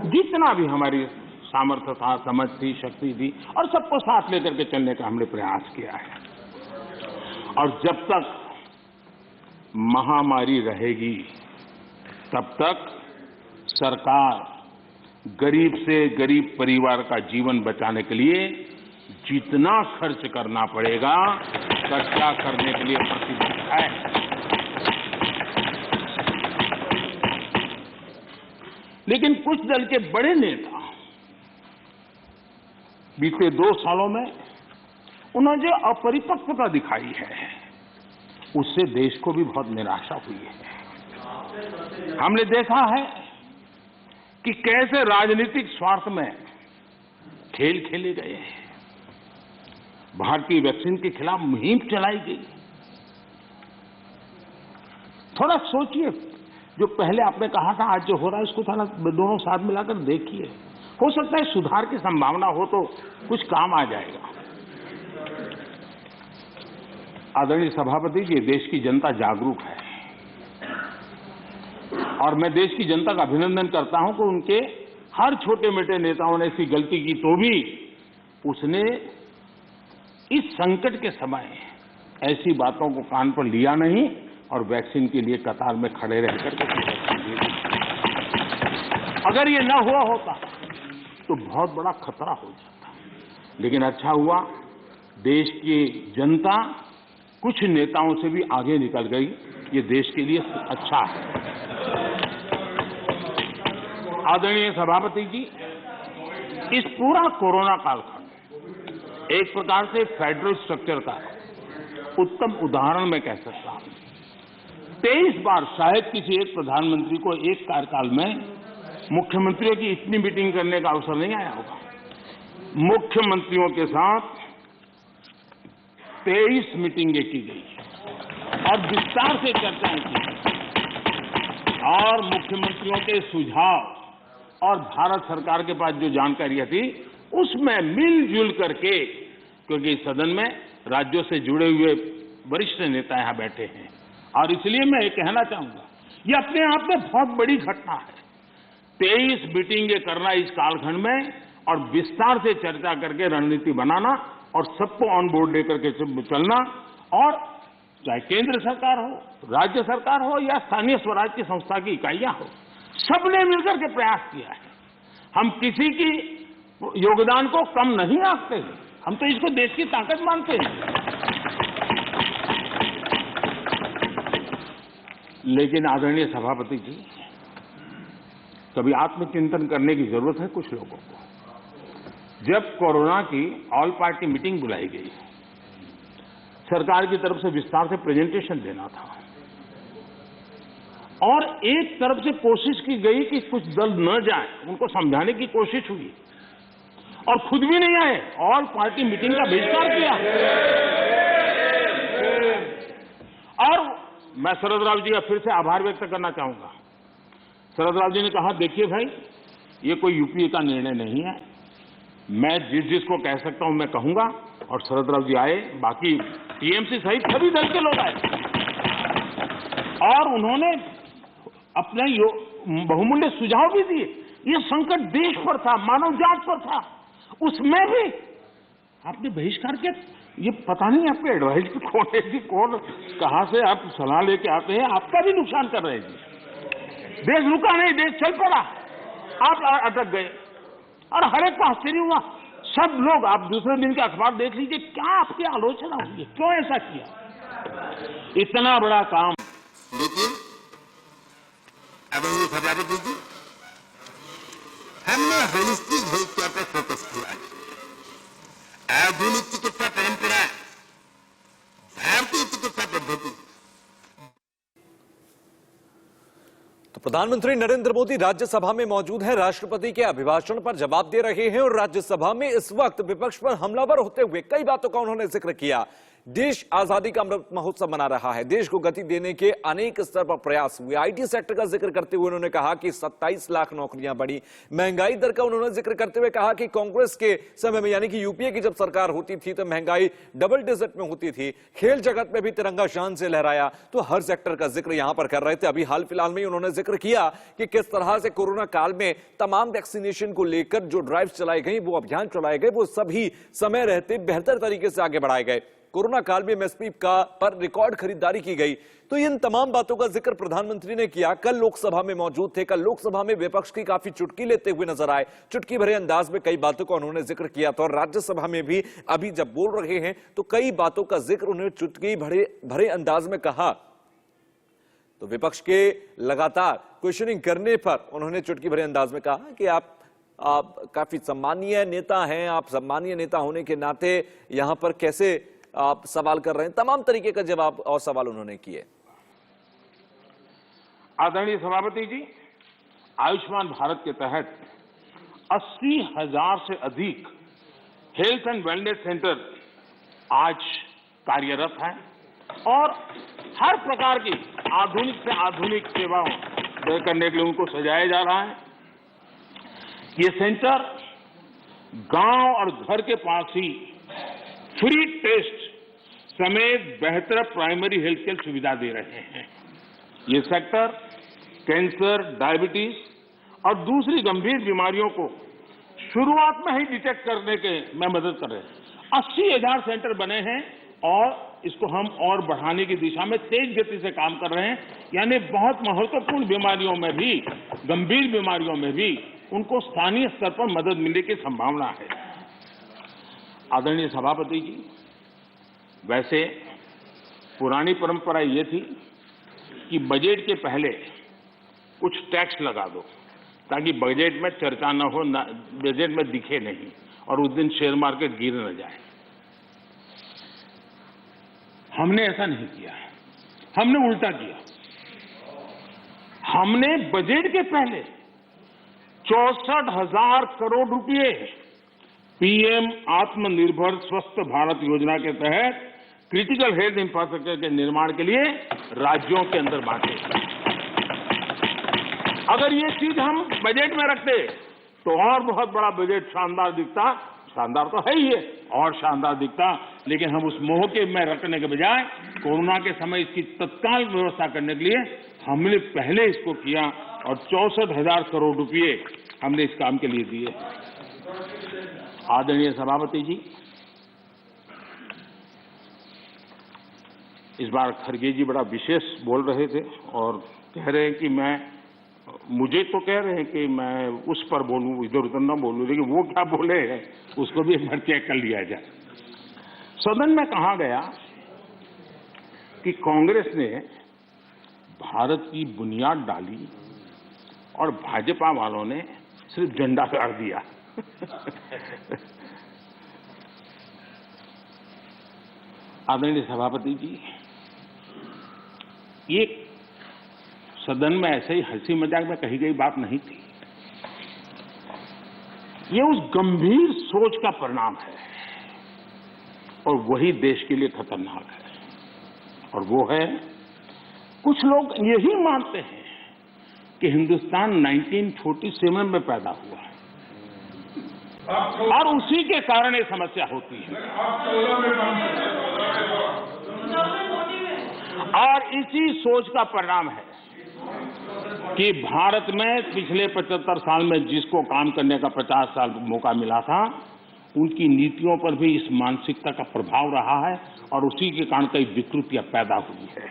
जितना भी हमारी सामर्थ्य था, समझ थी, शक्ति थी, और सबको साथ लेकर के चलने का हमने प्रयास किया है। और जब तक महामारी रहेगी, तब तक सरकार गरीब से गरीब परिवार का जीवन बचाने के लिए जितना खर्च करना पड़ेगा, खर्चा करने के लिए प्रतिबद्ध है। लेकिन कुछ दल के बड़े नेता बीते 2 सालों में उन्होंने जो अपरिपक्वता दिखाई है, उससे देश को भी बहुत निराशा हुई है। हमने देखा है कि कैसे राजनीतिक स्वार्थ में खेल खेले गए हैं। भारतीय वैक्सीन के खिलाफ मुहिम चलाई गई। थोड़ा सोचिए, जो पहले आपने कहा था, आज जो हो रहा है, उसको थोड़ा दोनों साथ मिलाकर देखिए। हो सकता है सुधार की संभावना हो तो कुछ काम आ जाएगा। आदरणीय सभापति जी, देश की जनता जागरूक है और मैं देश की जनता का अभिनंदन करता हूं कि उनके हर छोटे मोटे नेताओं ने ऐसी गलती की तो भी उसने इस संकट के समय ऐसी बातों को कान पर लिया नहीं और वैक्सीन के लिए कतार में खड़े रहकर के वैक्सीन दी। अगर ये न हुआ होता तो बहुत बड़ा खतरा हो जाता। लेकिन अच्छा हुआ, देश की जनता कुछ नेताओं से भी आगे निकल गई। ये देश के लिए अच्छा है। आदरणीय सभापति जी, इस पूरा कोरोना कालखंड एक प्रकार से फेडरल स्ट्रक्चर का उत्तम उदाहरण मैं कह सकता हूं। 23 बार शायद किसी एक प्रधानमंत्री को एक कार्यकाल में मुख्यमंत्रियों की इतनी मीटिंग करने का अवसर नहीं आया होगा। मुख्यमंत्रियों के साथ 23 मीटिंगें की गई और विस्तार से चर्चाएं की गई और मुख्यमंत्रियों के सुझाव और भारत सरकार के पास जो जानकारियां थी उसमें मिलजुल करके, क्योंकि सदन में राज्यों से जुड़े हुए वरिष्ठ नेता यहां बैठे हैं और इसलिए मैं ये कहना चाहूंगा, ये अपने आप में बहुत बड़ी घटना है। 23 मीटिंगें करना इस कालखंड में और विस्तार से चर्चा करके रणनीति बनाना और सबको ऑन बोर्ड लेकर के चलना, और चाहे केंद्र सरकार हो, राज्य सरकार हो या स्थानीय स्वराज की संस्था की इकाइयां हो, सबने मिलकर के प्रयास किया है। हम किसी की योगदान को कम नहीं आंकते, हम तो इसको देश की ताकत मानते हैं। लेकिन आदरणीय सभापति जी, कभी आत्मचिंतन करने की जरूरत है कुछ लोगों को। जब कोरोना की ऑल पार्टी मीटिंग बुलाई गई, सरकार की तरफ से विस्तार से प्रेजेंटेशन देना था और एक तरफ से कोशिश की गई कि कुछ दल न जाए, उनको समझाने की कोशिश हुई और खुद भी नहीं आए, ऑल पार्टी मीटिंग का बहिष्कार किया। और मैं शरद राव जी का फिर से आभार व्यक्त करना चाहूंगा। शरद राव जी ने कहा, देखिए भाई, ये कोई यूपीए का निर्णय नहीं है, मैं जिसको कह सकता हूं मैं कहूंगा। और शरद राव जी आए, बाकी टीएमसी सहित सभी दल के लोग आए और उन्होंने अपने बहुमूल्य सुझाव भी दिए। ये संकट देश पर था, मानव जात पर था, उसमें भी आपने बहिष्कार किया। ये पता नहीं आपके एडवाइस कौन है जी, कौन कहां से आप सलाह लेके आते हैं, आपका भी नुकसान कर रहे हैं जी। देश रुका नहीं, देश चल पड़ा, आप अटक गए और हर एक को आश्चर्य हुआ। सब लोग, आप दूसरे दिन के अखबार देख लीजिए, क्या आपकी आलोचना हुई है, क्यों ऐसा किया, इतना बड़ा काम। लेकिन अब ये सभापति जी, हमने होलिस्टिक हेल्थ केयर पर फोकस किया। आधुनिक चिकित्सा परंपरा, भारतीय चिकित्सा पद्धति। तो प्रधानमंत्री नरेंद्र मोदी राज्यसभा में मौजूद हैं, राष्ट्रपति के अभिभाषण पर जवाब दे रहे हैं और राज्यसभा में इस वक्त विपक्ष पर हमलावर होते हुए कई बातों का उन्होंने जिक्र किया। देश आजादी का अमृत महोत्सव मना रहा है, देश को गति देने के अनेक स्तर पर प्रयास हुए। आईटी सेक्टर का जिक्र करते हुए उन्होंने कहा कि 27 लाख नौकरियां बढ़ी। महंगाई दर का उन्होंने जिक्र करते हुए कहा कि कांग्रेस के समय में, यानी कि यूपीए की जब सरकार होती थी तो महंगाई डबल डिजिट में होती थी। खेल जगत में भी तिरंगा शान से लहराया। तो हर सेक्टर का जिक्र यहां पर कर रहे थे। अभी हाल फिलहाल में उन्होंने जिक्र किया कि किस तरह से कोरोना काल में तमाम वैक्सीनेशन को लेकर जो ड्राइव चलाई गई, वो अभियान चलाए गए, वो सभी समय रहते बेहतर तरीके से आगे बढ़ाए गए। कोरोना काल में एमएसपी का पर रिकॉर्ड खरीदारी की गई। तो इन तमाम बातों का जिक्र प्रधानमंत्री ने किया। कल लोकसभा में मौजूद थे, कल लोकसभा में विपक्ष की काफी चुटकी लेते हुए नजर आए। चुटकी भरे अंदाज में कई बातों का उन्होंने जिक्र किया था और राज्यसभा में भी अभी जब बोल रहे हैं तो कई बातों का जिक्र उन्होंने चुटकी भरे अंदाज में कहा। तो विपक्ष के लगातार क्वेश्चनिंग करने पर उन्होंने चुटकी भरे अंदाज में कहा कि आप काफी सम्मानीय नेता हैं, आप सम्मानीय नेता होने के नाते यहां पर कैसे आप सवाल कर रहे हैं। तमाम तरीके का जवाब और सवाल उन्होंने किए। आदरणीय सभापति जी, आयुष्मान भारत के तहत 80,000 से अधिक हेल्थ एंड वेलनेस सेंटर आज कार्यरत हैं और हर प्रकार की आधुनिक से आधुनिक सेवाओं करने के लिए उनको सजाया जा रहा है। ये सेंटर गांव और घर के पास ही फ्री टेस्ट समेत बेहतर प्राइमरी हेल्थ केयर सुविधा दे रहे हैं। ये सेक्टर कैंसर, डायबिटीज और दूसरी गंभीर बीमारियों को शुरुआत में ही डिटेक्ट करने के में मदद कर रहे हैं। 80,000 सेंटर बने हैं और इसको हम और बढ़ाने की दिशा में तेज गति से काम कर रहे हैं। यानी बहुत महत्वपूर्ण बीमारियों में भी, गंभीर बीमारियों में भी उनको स्थानीय स्तर पर मदद मिलने की संभावना है। आदरणीय सभापति जी, वैसे पुरानी परंपरा ये थी कि बजट के पहले कुछ टैक्स लगा दो ताकि बजट में चर्चा न हो, बजट में दिखे नहीं और उस दिन शेयर मार्केट गिर न जाए। हमने ऐसा नहीं किया, हमने उल्टा किया। हमने बजट के पहले 64,000 करोड़ रुपए पीएम आत्मनिर्भर स्वस्थ भारत योजना के तहत क्रिटिकल हेल्थ इंफ्रास्ट्रक्चर के निर्माण के लिए राज्यों के अंदर बांटे। अगर ये चीज हम बजट में रखते तो और बहुत बड़ा बजट शानदार दिखता। शानदार तो है ही है, और शानदार दिखता, लेकिन हम उस मोह के में रखने के बजाय कोरोना के समय इसकी तत्काल व्यवस्था करने के लिए हमने पहले इसको किया और 64,000 करोड़ रुपए हमने इस काम के लिए दिए। आदरणीय सभापति जी, इस बार खड़गे जी बड़ा विशेष बोल रहे थे और कह रहे हैं कि मुझे तो कह रहे हैं कि मैं उस पर बोलूं, इधर उधर न बोलूं, लेकिन वो क्या बोले हैं उसको भी एक बार चेक कर लिया जाए। सदन में कहा गया कि कांग्रेस ने भारत की बुनियाद डाली और भाजपा वालों ने सिर्फ झंडा गाड़ दिया। आदरणीय सभापति जी, ये सदन में ऐसे ही हंसी मजाक में कही गई बात नहीं थी। ये उस गंभीर सोच का परिणाम है और वही देश के लिए खतरनाक है। और वो है, कुछ लोग यही मानते हैं कि हिंदुस्तान 1947 में पैदा हुआ है और उसी के कारण ये समस्या होती है। और इसी सोच का परिणाम है कि भारत में पिछले 75 साल में जिसको काम करने का 50 साल मौका मिला था, उनकी नीतियों पर भी इस मानसिकता का प्रभाव रहा है और उसी के कारण कई विकृतियां पैदा हुई है।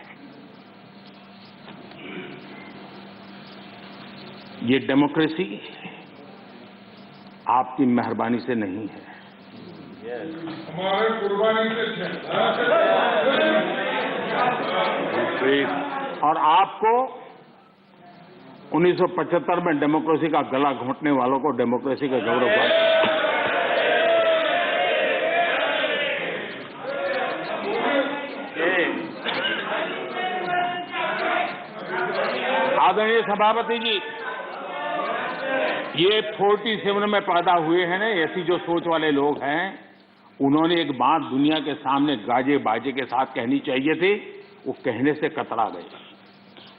ये डेमोक्रेसी आपकी मेहरबानी से नहीं है, हमारे कुर्बानी से। और आपको 1975 में डेमोक्रेसी का गला घोंटने वालों को डेमोक्रेसी का गौरव आदरणीय सभापति जी, ये 47 में पैदा हुए हैं ना, ऐसी जो सोच वाले लोग हैं, उन्होंने एक बात दुनिया के सामने गाजे बाजे के साथ कहनी चाहिए थी, वो कहने से कतरा गए।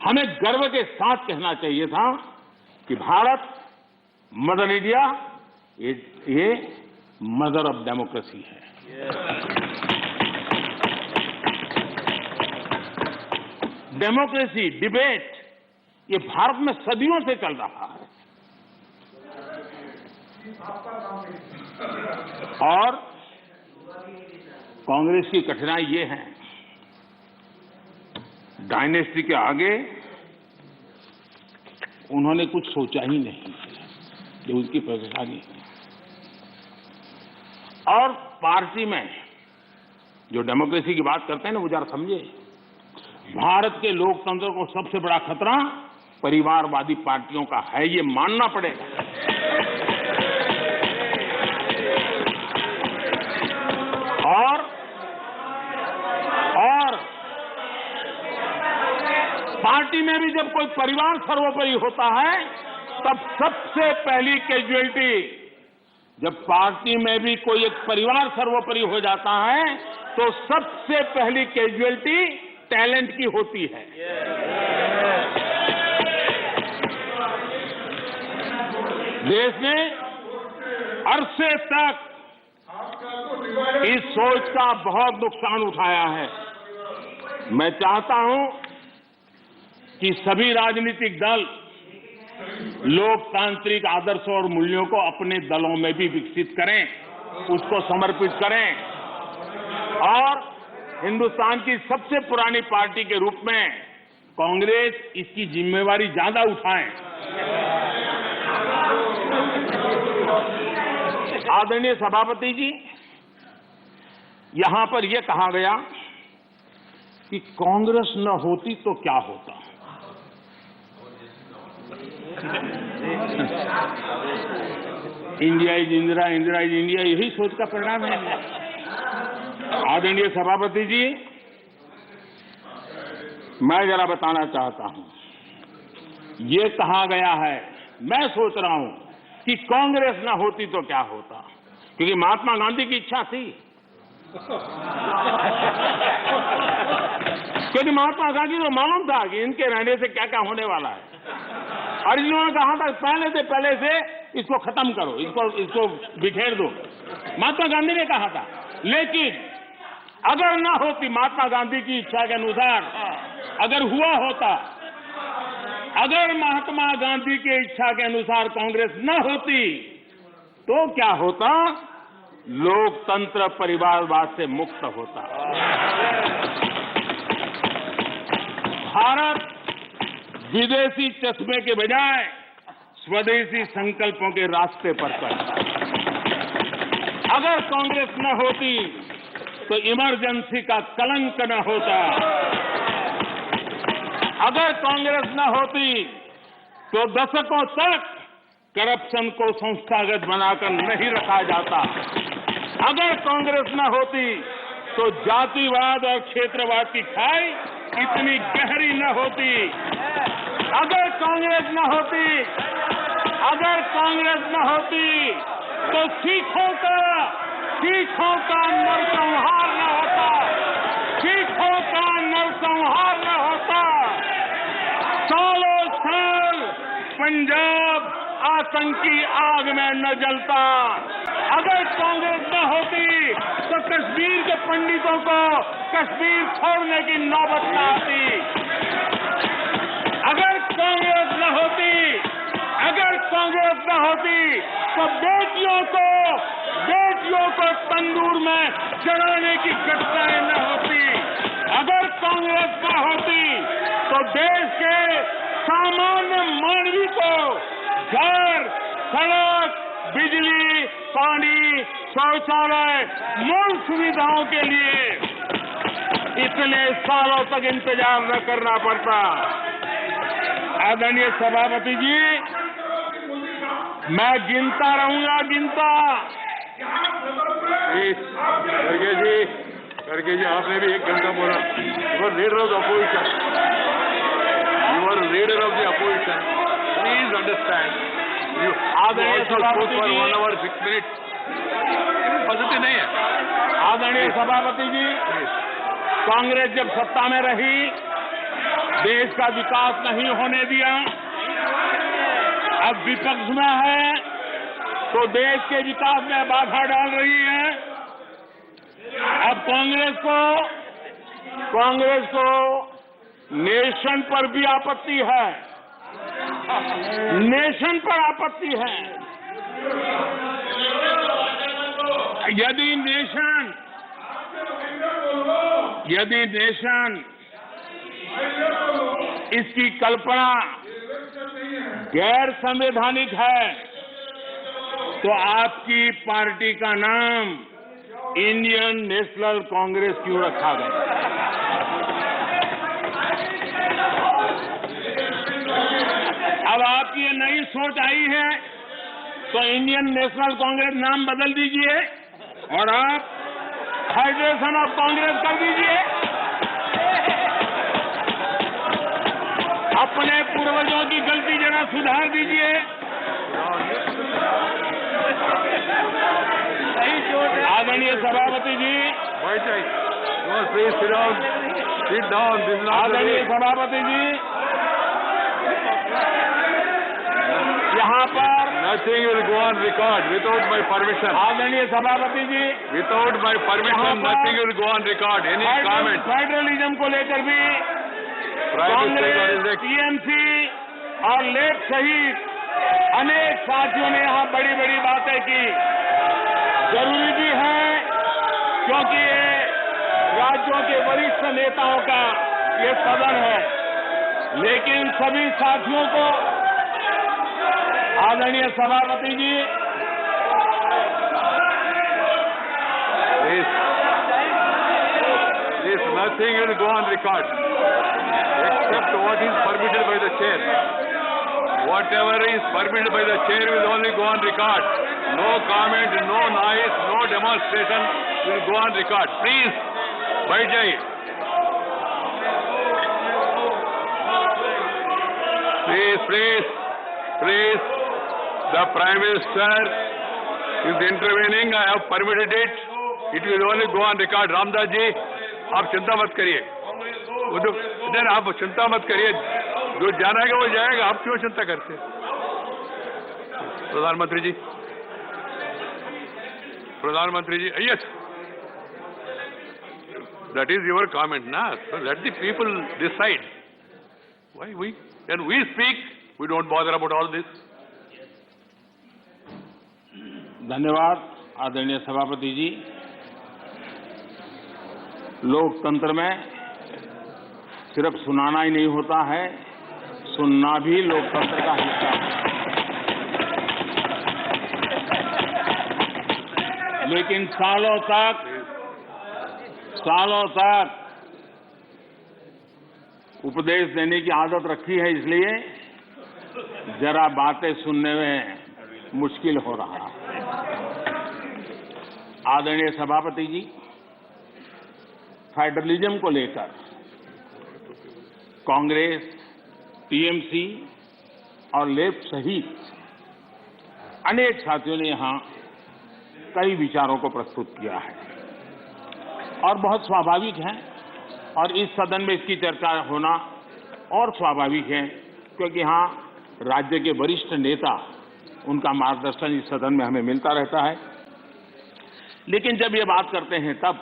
हमें गर्व के साथ कहना चाहिए था कि भारत, मदर इंडिया, ये मदर ऑफ डेमोक्रेसी है। डेमोक्रेसी डिबेट ये भारत में सदियों से चल रहा है और कांग्रेस की कठिनाई ये है, डायनेस्टी के आगे उन्होंने कुछ सोचा ही नहीं, ये उनकी परेशानी है। और पार्टी में जो डेमोक्रेसी की बात करते हैं ना, वो जरा समझे, भारत के लोकतंत्र को सबसे बड़ा खतरा परिवारवादी पार्टियों का है, ये मानना पड़ेगा। और पार्टी में भी जब कोई परिवार सर्वोपरि होता है, तब सबसे पहली कैजुअलिटी, जब पार्टी में भी कोई एक परिवार सर्वोपरि हो जाता है, तो सबसे पहली कैजुअलिटी टैलेंट की होती है। देश ने अरसे तक इस सोच का बहुत नुकसान उठाया है। मैं चाहता हूं कि सभी राजनीतिक दल लोकतांत्रिक आदर्शों और मूल्यों को अपने दलों में भी विकसित करें, उसको समर्पित करें और हिंदुस्तान की सबसे पुरानी पार्टी के रूप में कांग्रेस इसकी जिम्मेवारी ज्यादा उठाए। आदरणीय सभापति जी, यहां पर यह कहा गया कि कांग्रेस न होती तो क्या होता। India is Indira, Indira is India, यही सोच का परिणाम है। आदरणीय सभापति जी, मैं जरा बताना चाहता हूं, ये कहा गया है, मैं सोच रहा हूं कि कांग्रेस न होती तो क्या होता, क्योंकि महात्मा गांधी की इच्छा थी। क्योंकि महात्मा गांधी को मालूम था कि इनके रहने से क्या क्या होने वाला है, और इन्होंने कहा था पहले से इसको खत्म करो, इसको बिखेर दो। महात्मा गांधी ने कहा था। लेकिन अगर ना होती महात्मा गांधी की इच्छा के अनुसार, अगर हुआ होता, अगर महात्मा गांधी की इच्छा के अनुसार कांग्रेस न होती तो क्या होता? लोकतंत्र परिवारवाद से मुक्त होता। भारत विदेशी चश्मे के बजाय स्वदेशी संकल्पों के रास्ते पर चलता। अगर कांग्रेस न होती तो इमरजेंसी का कलंक न होता। अगर कांग्रेस न होती तो दशकों तक करप्शन को संस्थागत बनाकर नहीं रखा जाता। अगर कांग्रेस न होती तो जातिवाद और क्षेत्रवाद की खाई इतनी गहरी न होती। अगर कांग्रेस न होती तो सिखों का नरसंहार न होता। सिखों का नरसंहार न होता। सालों साल पंजाब आतंकी आग में न जलता। अगर कांग्रेस न होती तो कश्मीर के पंडितों को कश्मीर छोड़ने की नौबत न आती। अगर कांग्रेस न होती तो बेटियों को तंदूर में जलाने की घटनाएं न होती। अगर कांग्रेस न होती तो देश के सामान्य मानवी को घर, सड़क, बिजली, पानी, शौचालय, मूल सुविधाओं के लिए इतने सालों तक इंतजार न करना पड़ता। आदरणीय सभापति जी, मैं गिनता रहूंगा। खड़गे जी, आपने भी 1 घंटा बोला। You are leader of the opposition. Please understand. आदरणीय सभापति जी, 1 hour 6 minutes पद्धति नहीं है। आदरणीय सभापति जी, कांग्रेस जब सत्ता में रही, देश का विकास नहीं होने दिया। अब विपक्ष में है तो देश के विकास में बाधा डाल रही है। अब कांग्रेस को नेशन पर भी आपत्ति है। नेशन पर आपत्ति है। यदि नेशन इसकी कल्पना गैर संवैधानिक है तो आपकी पार्टी का नाम इंडियन नेशनल कांग्रेस क्यों रखा गया? अब आपकी ये नई सोच आई है तो इंडियन नेशनल कांग्रेस नाम बदल दीजिए और आप फेडरेशन ऑफ कांग्रेस कर दीजिए। अपने पूर्वजों की गलती जरा सुधार दीजिए। आदरणीय सभापति जी, आदरणीय सभापति जी, यहाँ पर Nothing will go on record without my permission. आदरणीय सभापति जी, Without my permission, nothing will go on record. Any comment? Federalism को लेकर भी Prime Minister Congress, is ex- TMC और लेफ्ट सहित अनेक साथियों ने यहाँ बड़ी बड़ी बातें की। जरूरी भी है क्योंकि ये राज्यों के वरिष्ठ नेताओं का ये सदन है, लेकिन सभी साथियों को आदरणीय सभापति जी This nothing will go on record except what is permitted by the chair. Whatever is permitted by the chair will only go on record. No comment, no noise, no demonstration will go on record. Please, बैठ जाइए. Please, the Prime Minister is intervening. I have permitted it. It will only go on record. Ramdas ji, आप चिंता मत करिए. इधर आप चिंता मत करिए. जो जाएगा वो जाएगा. आप क्यों चिंता करते? प्रधानमंत्री जी, yes. That is your comment, na? So let the people decide. Why when we speak, we don't bother about all this. धन्यवाद आदरणीय सभापति जी। लोकतंत्र में सिर्फ सुनाना ही नहीं होता है, सुनना भी लोकतंत्र का हिस्सा है। लेकिन सालों तक उपदेश देने की आदत रखी है, इसलिए जरा बातें सुनने में मुश्किल हो रहा है। आदरणीय सभापति जी, फेडरलिज्म को लेकर कांग्रेस, टीएमसी और लेफ्ट सहित अनेक साथियों ने यहां कई विचारों को प्रस्तुत किया है और बहुत स्वाभाविक है, और इस सदन में इसकी चर्चा होना और स्वाभाविक है क्योंकि यहां राज्य के वरिष्ठ नेता, उनका मार्गदर्शन इस सदन में हमें मिलता रहता है। लेकिन जब ये बात करते हैं तब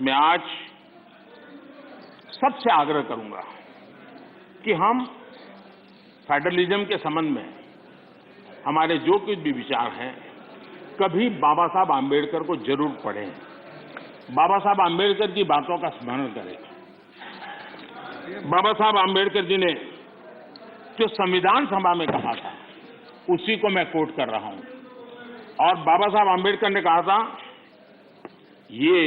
मैं आज सबसे आग्रह करूंगा कि हम फेडरलिज्म के संबंध में हमारे जो कुछ भी विचार हैं, कभी बाबा साहब आम्बेडकर को जरूर पढ़ें, बाबा साहब आम्बेडकर की बातों का स्मरण करें। बाबा साहब आम्बेडकर जी ने जो संविधान सभा में कहा था, उसी को मैं कोट कर रहा हूं। और बाबा साहब आम्बेडकर ने कहा था, ये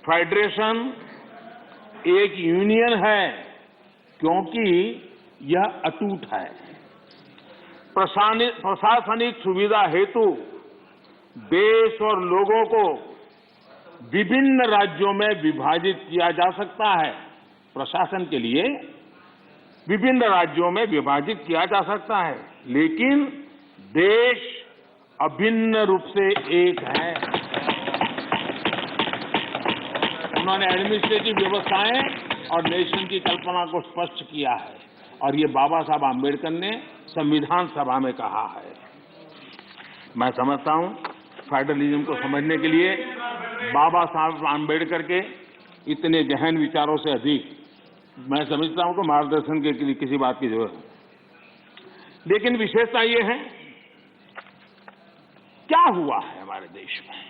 फेडरेशन एक यूनियन है क्योंकि यह अटूट है। प्रशासनिक सुविधा हेतु देश और लोगों को विभिन्न राज्यों में विभाजित किया जा सकता है। प्रशासन के लिए विभिन्न राज्यों में विभाजित किया जा सकता है, लेकिन देश अभिन्न रूप से एक है। उन्होंने एडमिनिस्ट्रेटिव व्यवस्थाएं और नेशन की कल्पना को स्पष्ट किया है, और ये बाबा साहब आम्बेडकर ने संविधान सभा में कहा है। मैं समझता हूं फेडरलिज्म को समझने के लिए बाबा साहब आम्बेडकर के इतने गहन विचारों से अधिक मैं समझता हूं कि मार्गदर्शन के लिए किसी बात की जरूरत है। लेकिन विशेषता ये है, क्या हुआ है हमारे देश में?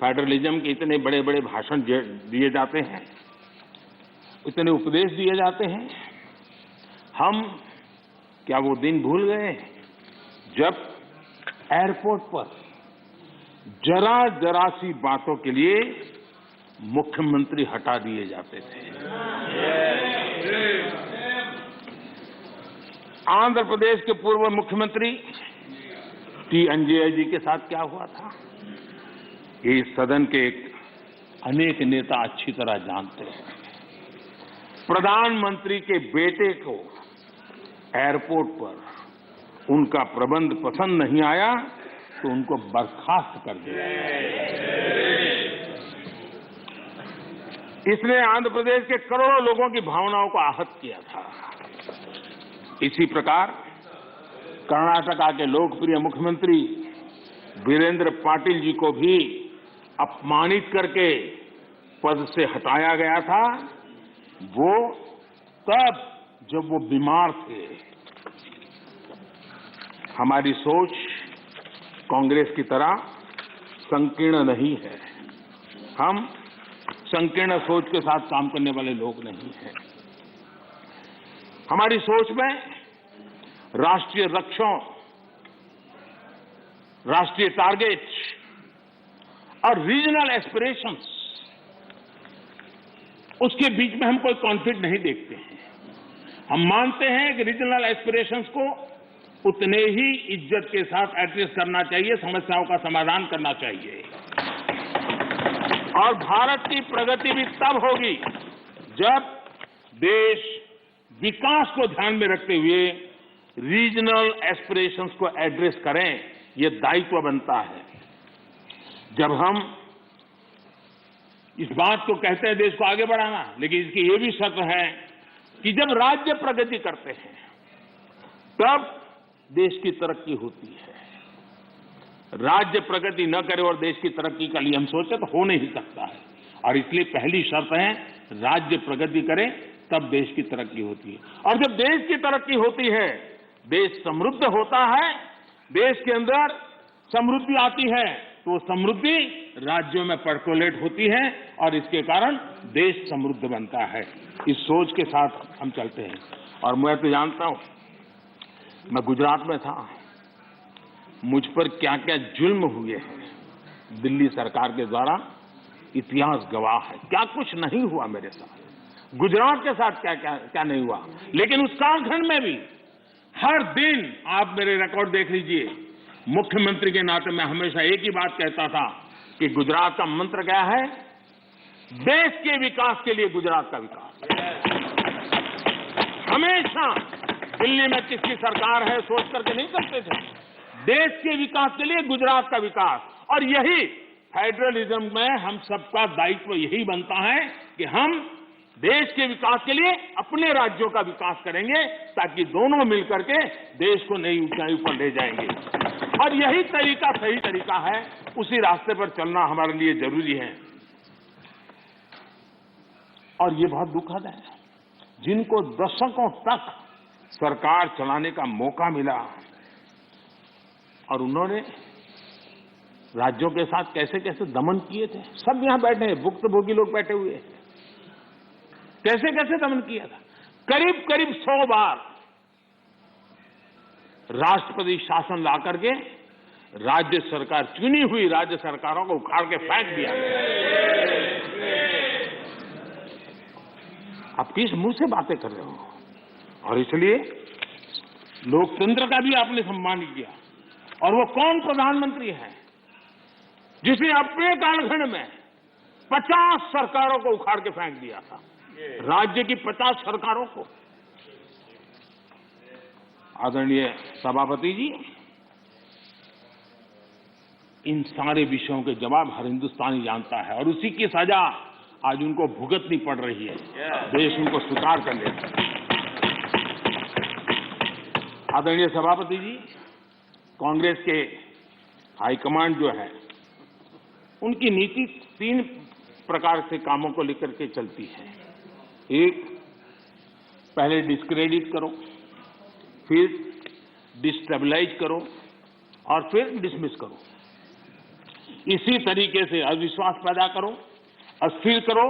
फेडरलिज्म के इतने बड़े बड़े भाषण दिए जाते हैं, इतने उपदेश दिए जाते हैं, हम क्या वो दिन भूल गए जब एयरपोर्ट पर जरा जरा सी बातों के लिए मुख्यमंत्री हटा दिए जाते थे? आंध्र प्रदेश के पूर्व मुख्यमंत्री टी अंजय जी के साथ क्या हुआ था, ये इस सदन के अनेक नेता अच्छी तरह जानते हैं। प्रधानमंत्री के बेटे को एयरपोर्ट पर उनका प्रबंध पसंद नहीं आया तो उनको बर्खास्त कर दिया। इसने आंध्र प्रदेश के करोड़ों लोगों की भावनाओं को आहत किया था। इसी प्रकार कर्नाटका के लोकप्रिय मुख्यमंत्री वीरेंद्र पाटिल जी को भी अपमानित करके पद से हटाया गया था, वो तब जब वो बीमार थे। हमारी सोच कांग्रेस की तरह संकीर्ण नहीं है। हम संकीर्ण सोच के साथ काम करने वाले लोग नहीं हैं। हमारी सोच में राष्ट्रीय लक्ष्यों, राष्ट्रीय टारगेट्स और रीजनल एस्पिरेशंस, उसके बीच में हम कोई कॉन्फ्लिक्ट नहीं देखते हैं। हम मानते हैं कि रीजनल एस्पिरेशंस को उतने ही इज्जत के साथ एड्रेस करना चाहिए, समस्याओं का समाधान करना चाहिए। और भारत की प्रगति भी तब होगी जब देश विकास को ध्यान में रखते हुए रीजनल एस्पिरेशंस को एड्रेस करें। ये दायित्व बनता है। जब हम इस बात को कहते हैं देश को आगे बढ़ाना, लेकिन इसकी ये भी शर्त है कि जब राज्य प्रगति करते हैं तब देश की तरक्की होती है। राज्य प्रगति न करे और देश की तरक्की के लिए हम सोचे तो हो नहीं सकता है। और इसलिए पहली शर्त है राज्य प्रगति करे तब देश की तरक्की होती है। और जब देश की तरक्की होती है, देश समृद्ध होता है, देश के अंदर समृद्धि आती है, तो समृद्धि राज्यों में पर्कोलेट होती है और इसके कारण देश समृद्ध बनता है। इस सोच के साथ हम चलते हैं। और मैं तो जानता हूं, मैं गुजरात में था, मुझ पर क्या क्या जुल्म हुए हैं दिल्ली सरकार के द्वारा, इतिहास गवाह है। क्या कुछ नहीं हुआ मेरे साथ, गुजरात के साथ क्या क्या क्या नहीं हुआ। लेकिन उस कालखंड में भी हर दिन, आप मेरे रिकॉर्ड देख लीजिए, मुख्यमंत्री के नाते मैं हमेशा एक ही बात कहता था कि गुजरात का मंत्र क्या है, देश के विकास के लिए गुजरात का विकास। हमेशा दिल्ली में किसकी सरकार है सोच करके नहीं करते थे, देश के विकास के लिए गुजरात का विकास। और यही फेडरलिज्म में हम सबका दायित्व यही बनता है कि हम देश के विकास के लिए अपने राज्यों का विकास करेंगे, ताकि दोनों मिलकर के देश को नई ऊंचाई पर ले जाएंगे। और यही तरीका सही तरीका है, उसी रास्ते पर चलना हमारे लिए जरूरी है। और ये बहुत दुखद है, जिनको दशकों तक सरकार चलाने का मौका मिला और उन्होंने राज्यों के साथ कैसे कैसे दमन किए थे। सब यहां बैठे हैं, भुक्तभोगी लोग बैठे हुए हैं। कैसे कैसे दमन किया था, करीब करीब 100 बार राष्ट्रपति शासन ला करके राज्य सरकार, चुनी हुई राज्य सरकारों को उखाड़ के फेंक दिया। आप किस मुंह से बातें कर रहे हो। और इसलिए लोकतंत्र का भी आपने सम्मान किया। और वो कौन प्रधानमंत्री है जिसने अपने कालखंड में 50 सरकारों को उखाड़ के फेंक दिया था, राज्य की 50 सरकारों को। आदरणीय सभापति जी, इन सारे विषयों के जवाब हर हिंदुस्तानी जानता है और उसी की सजा आज उनको भुगतनी पड़ रही है। देश उनको स्वीकार कर लेता है। आदरणीय सभापति जी, कांग्रेस के हाईकमांड जो है, उनकी नीति 3 प्रकार से कामों को लेकर के चलती है। एक, पहले डिस्क्रेडिट करो, फिर डिस्टेबलाइज करो और फिर डिसमिस करो। इसी तरीके से अविश्वास पैदा करो, अस्थिर करो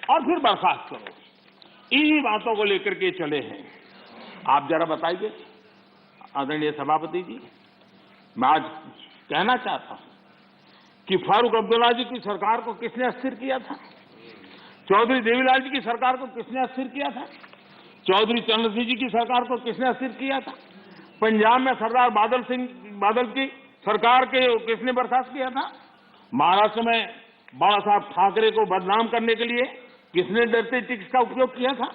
और फिर बर्खास्त करो। इन्हीं बातों को लेकर के चले हैं। आप जरा बताइए आदरणीय सभापति जी, मैं आज कहना चाहता हूं कि फारूक अब्दुल्ला जी की सरकार को किसने अस्थिर किया था, चौधरी देवीलाल जी की सरकार को किसने अस्थिर किया था, चौधरी चरण सिंह जी की सरकार को किसने अस्थिर किया था, पंजाब में सरदार बादल की सरकार के किसने बर्खास्त किया था, महाराष्ट्र में बाला साहब ठाकरे को बदनाम करने के लिए किसने डरते टिक्स का उपयोग किया था,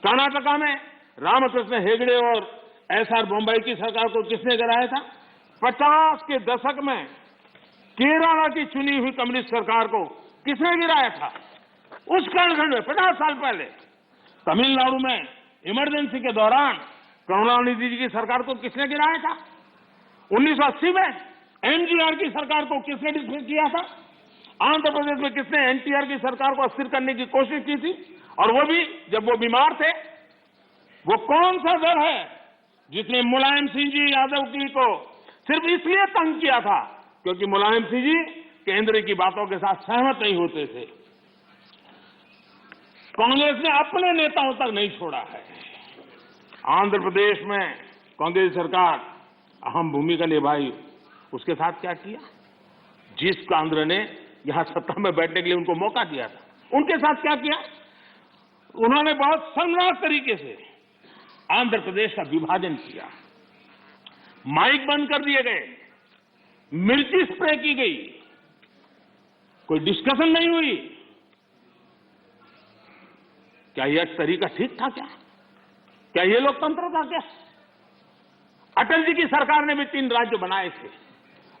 कर्नाटका में रामकृष्ण हेगड़े और एसआर बोम्बई की सरकार को किसने गिराया था, 50 के दशक में केरला की चुनी हुई कम्युनिस्ट सरकार को किसने गिराया था। उस कालखंड में 50 साल पहले तमिलनाडु में इमरजेंसी के दौरान करुणानिधि जी की सरकार को किसने गिराया था। 1980 में एमजीआर की सरकार को किसने डिसमिस किया था? आंध्र प्रदेश में किसने एनटीआर की सरकार को अस्थिर करने की कोशिश की थी? और वो भी जब वो बीमार थे। वो कौन सा दल है जिसने मुलायम सिंह जी यादव जी को सिर्फ इसलिए तंग किया था क्योंकि मुलायम सिंह जी केंद्र की बातों के साथ सहमत नहीं होते थे? कांग्रेस ने अपने नेताओं तक नहीं छोड़ा है। आंध्र प्रदेश में कांग्रेस सरकार अहम भूमिका निभाई। उसके साथ क्या किया? जिस केंद्र ने यहां सत्ता में बैठने के लिए उनको मौका दिया था, उनके साथ क्या किया? उन्होंने बहुत शर्मनाक तरीके से आंध्र प्रदेश का विभाजन किया। माइक बंद कर दिए गए, मिर्ची स्प्रे की गई, कोई डिस्कशन नहीं हुई। क्या यह तरीका ठीक था? क्या यह लोकतंत्र था? क्या अटल जी की सरकार ने भी 3 राज्य बनाए थे।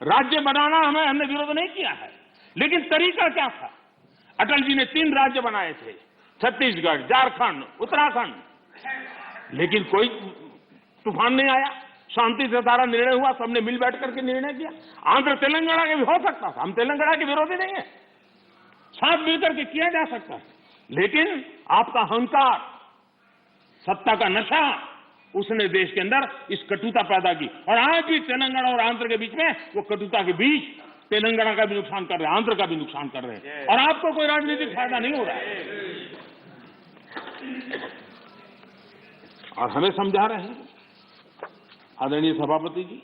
राज्य बनाना हमने विरोध नहीं किया है, लेकिन तरीका क्या था? अटल जी ने 3 राज्य बनाए थे, छत्तीसगढ़, झारखंड, उत्तराखंड, लेकिन कोई तूफान नहीं आया। शांति से सारा निर्णय हुआ, सबने मिल बैठ करके निर्णय किया। आंध्र तेलंगाना के भी हो सकता था, हम तेलंगाना के विरोधी नहीं है, साथ मिलकर के किया जा सकता है। लेकिन आपका अहंकार, सत्ता का नशा, उसने देश के अंदर इस कटुता पैदा की। और आज भी तेलंगाना और आंध्र के बीच में वो कटुता के बीच तेलंगाना का भी नुकसान कर रहे हैं, आंध्र का भी नुकसान कर रहे हैं, और आपको कोई राजनीतिक फायदा नहीं हो रहा है। और हमें समझा रहे हैं आदरणीय सभापति जी,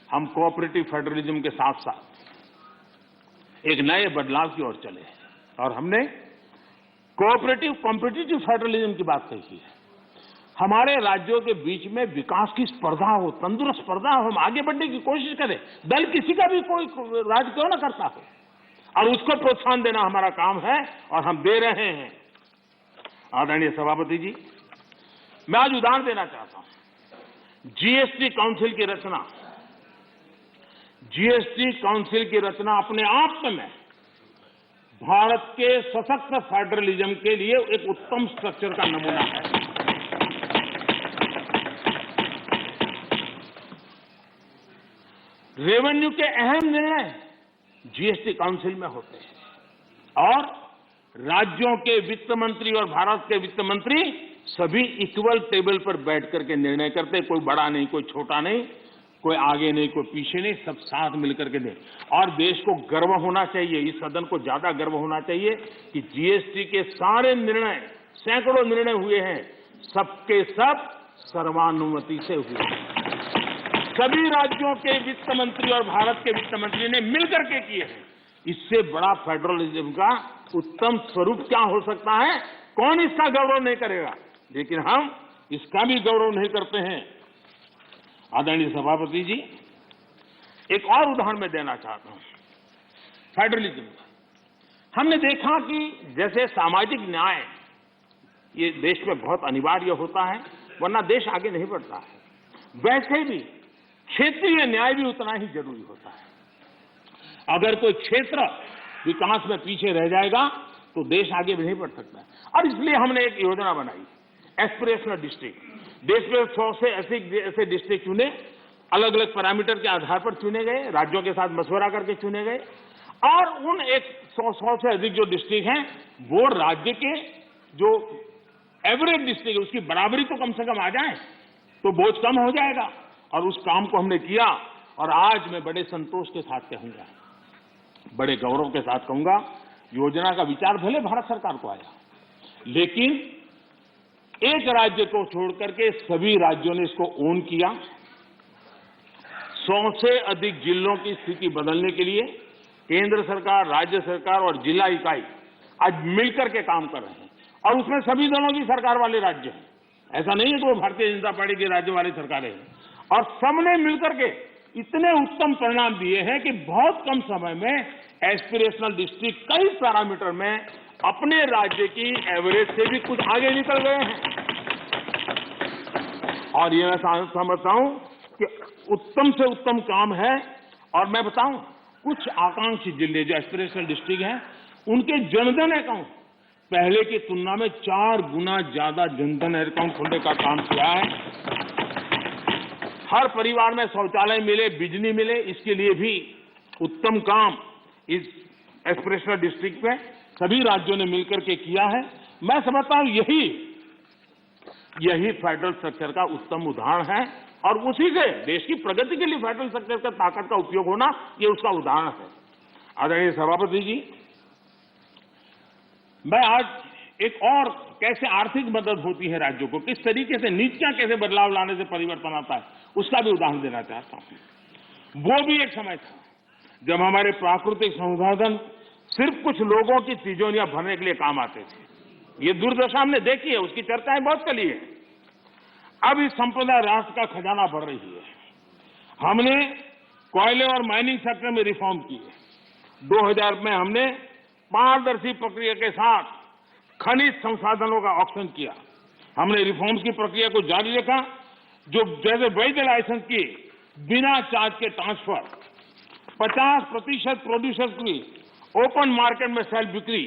हम कोऑपरेटिव फेडरलिज्म के साथ साथ एक नए बदलाव की ओर चले हैं और हमने कोऑपरेटिव कॉम्पिटिटिव फेडरलिज्म की बात कही है। हमारे राज्यों के बीच में विकास की स्पर्धा हो, तंदुरुस्त स्पर्धा हो, हम आगे बढ़ने की कोशिश करें। दल किसी का भी कोई राज्य क्यों ना करता हो, और उसको प्रोत्साहन देना हमारा काम है और हम दे रहे हैं। आदरणीय सभापति जी, मैं आज उदाहरण देना चाहता हूं। जीएसटी काउंसिल की रचना, जीएसटी काउंसिल की रचना अपने आप में भारत के सशक्त फेडरलिज्म के लिए एक उत्तम स्ट्रक्चर का नमूना है। रेवेन्यू के अहम निर्णय जीएसटी काउंसिल में होते हैं और राज्यों के वित्त मंत्री और भारत के वित्त मंत्री सभी इक्वल टेबल पर बैठ करके निर्णय करते हैं। कोई बड़ा नहीं, कोई छोटा नहीं, कोई आगे नहीं, कोई पीछे नहीं, सब साथ मिलकर के दे। और देश को गर्व होना चाहिए, इस सदन को ज्यादा गर्व होना चाहिए कि जीएसटी के सारे निर्णय, सैकड़ों निर्णय हुए हैं, सबके सब सर्वानुमति से हुए। सभी राज्यों के वित्त मंत्री और भारत के वित्त मंत्री ने मिलकर के किए हैं। इससे बड़ा फेडरलिज्म का उत्तम स्वरूप क्या हो सकता है? कौन इसका गौरव नहीं करेगा? लेकिन हम इसका भी गौरव नहीं करते हैं। आदरणीय सभापति जी, एक और उदाहरण मैं देना चाहता हूं फेडरलिज्म का। हमने देखा कि जैसे सामाजिक न्याय ये देश में बहुत अनिवार्य होता है, वरना देश आगे नहीं बढ़ता है, वैसे भी क्षेत्रीय न्याय भी उतना ही जरूरी होता है। अगर कोई क्षेत्र विकास में पीछे रह जाएगा तो देश आगे भी नहीं बढ़ सकता। और इसलिए हमने एक योजना बनाई, एस्पिरेशनल डिस्ट्रिक्ट। देश में 100 से ऐसे डिस्ट्रिक्ट चुने, अलग अलग पैरामीटर के आधार पर चुने गए, राज्यों के साथ मशवरा करके चुने गए, और उन 100 से अधिक जो डिस्ट्रिक्ट हैं वो राज्य के जो एवरेज डिस्ट्रिक्ट है उसकी बराबरी तो कम से कम आ जाए तो बोझ कम हो जाएगा। और उस काम को हमने किया और आज मैं बड़े संतोष के साथ कहूंगा, बड़े गौरव के साथ कहूंगा, योजना का विचार भले भारत सरकार को आया, लेकिन एक राज्य को छोड़कर के सभी राज्यों ने इसको ओन किया। 100 से अधिक जिलों की स्थिति बदलने के लिए केंद्र सरकार, राज्य सरकार और जिला इकाई आज मिलकर के काम कर रहे हैं, और उसमें सभी दलों की सरकार वाले राज्य हैं। ऐसा नहीं है कि वो भारतीय जनता पार्टी के राज्य वाली सरकारें हैं। और सबने मिलकर के इतने उत्तम परिणाम दिए हैं कि बहुत कम समय में एस्पिरेशनल डिस्ट्रिक्ट कई पैरामीटर में अपने राज्य की एवरेज से भी कुछ आगे निकल गए हैं। और ये मैं समझता हूं कि उत्तम से उत्तम काम है। और मैं बताऊं, कुछ आकांक्षी जिले जो एस्पिरेशनल डिस्ट्रिक्ट हैं, उनके जनधन अकाउंट पहले की तुलना में 4 गुना ज्यादा जनधन अकाउंट खोलने का काम किया है। हर परिवार में शौचालय मिले, बिजली मिले, इसके लिए भी उत्तम काम इस एस्पिरेशनल डिस्ट्रिक्ट में सभी राज्यों ने मिलकर के किया है। मैं समझता हूं यही फेडरल स्ट्रक्चर का उत्तम उदाहरण है और उसी से देश की प्रगति के लिए फेडरल स्ट्रक्चर का ताकत का उपयोग होना ये उसका उदाहरण है। आदरणीय सभापति जी, मैं आज एक और कैसे आर्थिक मदद होती है राज्यों को, किस तरीके से नीतियां कैसे बदलाव लाने से परिवर्तन आता है, उसका भी उदाहरण देना चाहता हूं। वो भी एक समय था जब हमारे प्राकृतिक संसाधन सिर्फ कुछ लोगों की तिजोरियां भरने के लिए काम आते थे। ये दुर्दशा हमने देखी है, उसकी चर्चाएं बहुत चली है। अब इस संपदा राष्ट्र का खजाना भर रही है। हमने कोयले और माइनिंग सेक्टर में रिफॉर्म किए। 2000 में हमने पारदर्शी प्रक्रिया के साथ खनिज संसाधनों का ऑक्शन किया। हमने रिफॉर्म्स की प्रक्रिया को जारी रखा, जो जैसे वैध लाइसेंस की बिना चार्ज के ट्रांसफर, 50% प्रोड्यूसर्स की ओपन मार्केट में सेल बिक्री,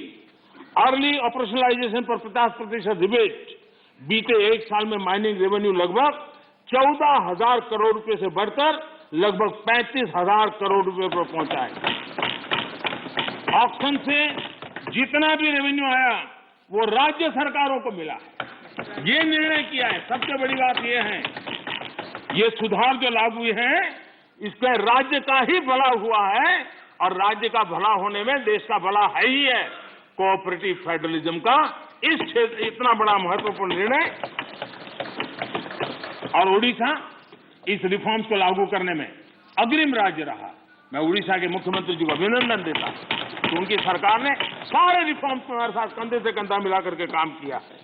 अर्ली ऑपरेशनलाइजेशन पर 50% रिबेट। बीते एक साल में माइनिंग रेवेन्यू लगभग 14,000 करोड़ रुपए से बढ़कर लगभग 35,000 करोड़ रुपए पर पहुंचा है। ऑक्शन से जितना भी रेवेन्यू आया वो राज्य सरकारों को मिला है। ये निर्णय किया है, सबसे बड़ी बात ये है, ये सुधार जो लागू हुए हैं इसके राज्य का ही भला हुआ है और राज्य का भला होने में देश का भला है ही है। कोऑपरेटिव फेडरलिज्म का इस क्षेत्र इतना बड़ा महत्वपूर्ण निर्णय, और उड़ीसा इस रिफॉर्म्स को लागू करने में अग्रिम राज्य रहा। मैं उड़ीसा के मुख्यमंत्री जी को अभिनंदन देता हूं कि उनकी सरकार ने सारे रिफॉर्म्स में हमारे साथ कंधे से कंधा मिलाकर के काम किया है।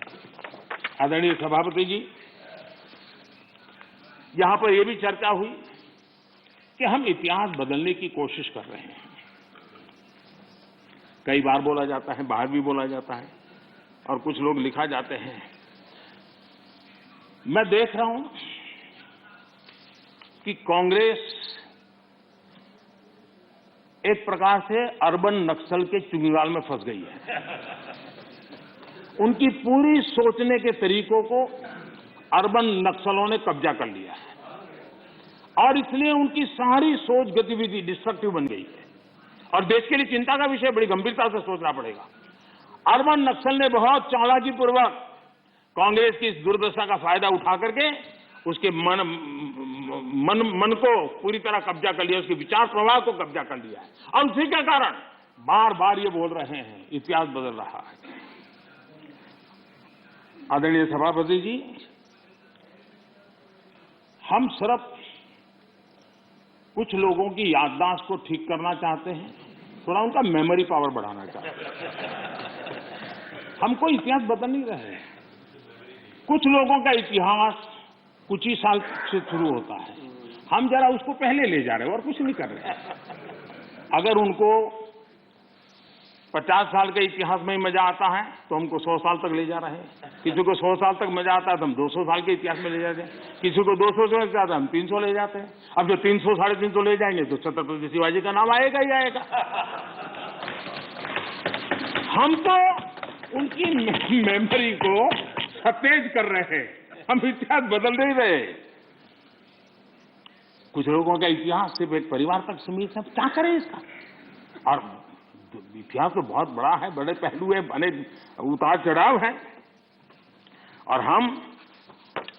आदरणीय सभापति जी, यहां पर यह भी चर्चा हुई कि हम इतिहास बदलने की कोशिश कर रहे हैं। कई बार बोला जाता है, बाहर भी बोला जाता है और कुछ लोग लिखा जाते हैं। मैं देख रहा हूं कि कांग्रेस एक प्रकार से अर्बन नक्सल के चुंगाल में फंस गई है। उनकी पूरी सोचने के तरीकों को अर्बन नक्सलों ने कब्जा कर लिया है और इसलिए उनकी सारी सोच गतिविधि डिस्ट्रक्टिव बन गई है और देश के लिए चिंता का विषय, बड़ी गंभीरता से सोचना पड़ेगा। अर्बन नक्सल ने बहुत चालाकीपूर्वक कांग्रेस की इस दुर्दशा का फायदा उठा करके उसके मन को पूरी तरह कब्जा कर लिया, उसके विचार प्रवाह को कब्जा कर लिया है और उसी के कारण बार बार ये बोल रहे हैं इतिहास बदल रहा है। आदरणीय सभापति जी, हम सिर्फ कुछ लोगों की याददाश्त को ठीक करना चाहते हैं, थोड़ा उनका मेमोरी पावर बढ़ाना चाहते हैं। हम कोई इतिहास बदल नहीं रहे हैं। कुछ लोगों का इतिहास कुछ ही साल से शुरू होता है, हम जरा उसको पहले ले जा रहे हैं और कुछ नहीं कर रहे। अगर उनको 50 साल के इतिहास में ही मजा आता है तो हमको 100 साल तक ले जा रहे हैं। किसी को 100 साल तक मजा आता है तो हम 200 साल के इतिहास में ले जाते हैं। किसी को 200 से मजा आता है हम 300 ले जाते हैं। अब जो 300 साढ़े 300 ले जाएंगे तो छत्रपति शिवाजी का नाम आएगा ही आएगा। हम तो उनकी मेमोरी को सतेज कर रहे हैं, हम इतिहास बदल नहीं रहे। कुछ लोगों का इतिहास सिर्फ एक परिवार तक सीमित है, क्या करें इसका? और इतिहास तो बहुत बड़ा है, बड़े पहलू है, अनेक उतार चढ़ाव है और हम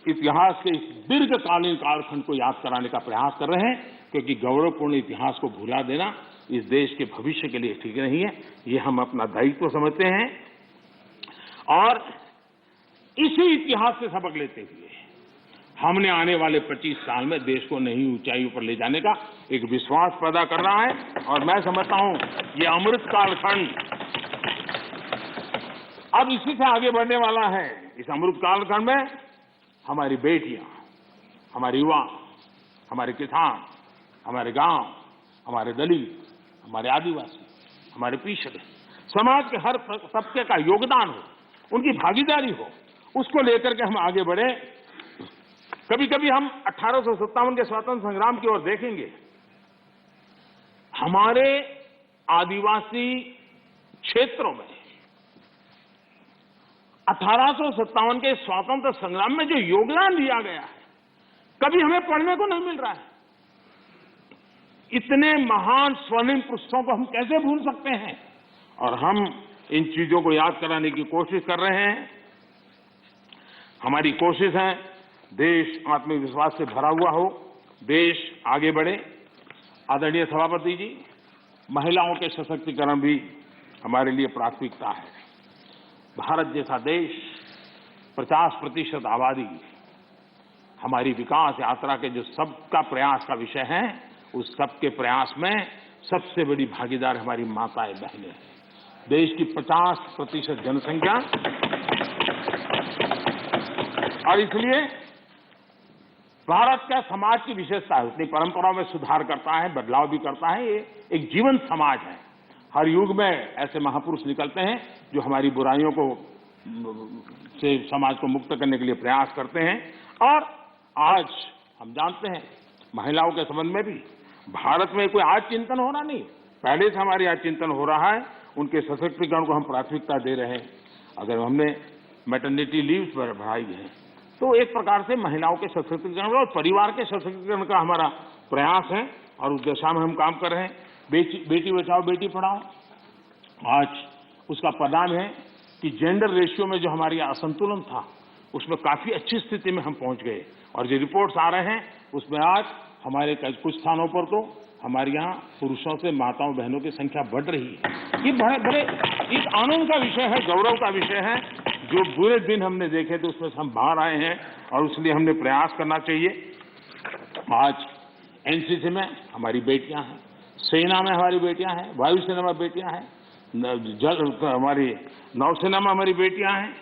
इतिहास के इस दीर्घकालीन कालखंड को याद कराने का प्रयास कर रहे हैं, क्योंकि गौरवपूर्ण इतिहास को भुला देना इस देश के भविष्य के लिए ठीक नहीं है। ये हम अपना दायित्व समझते हैं और इसी इतिहास से सबक लेते हुए हमने आने वाले 25 साल में देश को नई ऊंचाइयों पर ले जाने का एक विश्वास पैदा कर रहा है और मैं समझता हूं ये अमृत कालखंड अब इसी से आगे बढ़ने वाला है। इस अमृत कालखंड में हमारी बेटियां, हमारे युवा, हमारे किसान, हमारे गांव, हमारे दलित, हमारे आदिवासी, हमारे पिछड़े समाज के हर तबके का योगदान हो, उनकी भागीदारी हो, उसको लेकर के हम आगे बढ़े। कभी कभी हम 1857 के स्वतंत्र संग्राम की ओर देखेंगे। हमारे आदिवासी क्षेत्रों में 1857 के स्वतंत्र संग्राम में जो योगदान दिया गया है, कभी हमें पढ़ने को नहीं मिल रहा है। इतने महान स्वर्णिम पुरुषों को हम कैसे भूल सकते हैं? और हम इन चीजों को याद कराने की कोशिश कर रहे हैं। हमारी कोशिश है देश आत्मविश्वास से भरा हुआ हो, देश आगे बढ़े। आदरणीय सभापति जी, महिलाओं के सशक्तिकरण भी हमारे लिए प्राथमिकता है। भारत जैसा देश 50% आबादी हमारी विकास यात्रा के जो सबका प्रयास का विषय है, उस सबके प्रयास में सबसे बड़ी भागीदार हमारी माताएं बहनें हैं। देश की 50% जनसंख्या, और इसलिए भारत का समाज की विशेषता है, अपनी परंपराओं में सुधार करता है, बदलाव भी करता है। ये एक जीवंत समाज है। हर युग में ऐसे महापुरुष निकलते हैं जो हमारी बुराइयों को से समाज को मुक्त करने के लिए प्रयास करते हैं। और आज हम जानते हैं महिलाओं के संबंध में भी भारत में कोई आज चिंतन हो रहा नहीं, पहले से हमारे आज चिंतन हो रहा है। उनके सशक्तिकरण को हम प्राथमिकता दे रहे हैं। अगर हमने मैटरनिटी लीव बढ़ाई है तो एक प्रकार से महिलाओं के सशक्तिकरण और परिवार के सशक्तिकरण का हमारा प्रयास है और उस दिशा में हम काम कर रहे हैं। बेटी बचाओ बेटी पढ़ाओ, आज उसका परिणाम है कि जेंडर रेशियो में जो हमारी असंतुलन था उसमें काफी अच्छी स्थिति में हम पहुंच गए। और जो रिपोर्ट्स आ रहे हैं उसमें आज हमारे कुछ स्थानों पर तो हमारे यहाँ पुरुषों से माताओं बहनों की संख्या बढ़ रही है। ये बड़े एक आनंद का विषय है, गौरव का विषय है। जो बुरे दिन हमने देखे थे उसमें से हम बाहर आए हैं और इसलिए हमने प्रयास करना चाहिए। आज एनसीसी में हमारी बेटियां हैं, सेना में हमारी बेटियां हैं, वायुसेना में बेटियां हैं, हमारी नौसेना में हमारी बेटियां हैं।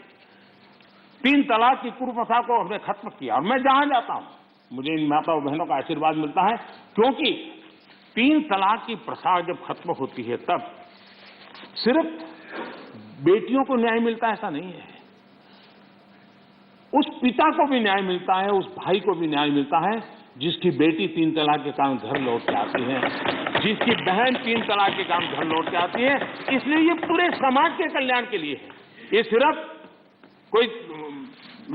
3 तलाक की कुप्रथा को हमने खत्म किया और मैं जहां जाता हूं मुझे इन माताओं बहनों का आशीर्वाद मिलता है, क्योंकि 3 तलाक की प्रथा जब खत्म होती है तब सिर्फ बेटियों को न्याय मिलता है ऐसा नहीं है, उस पिता को भी न्याय मिलता है, उस भाई को भी न्याय मिलता है जिसकी बेटी 3 तलाक के कारण घर लौट के आती है, जिसकी बहन 3 तलाक के कारण घर लौट के आती है। इसलिए ये पूरे समाज के कल्याण के लिए है। ये सिर्फ कोई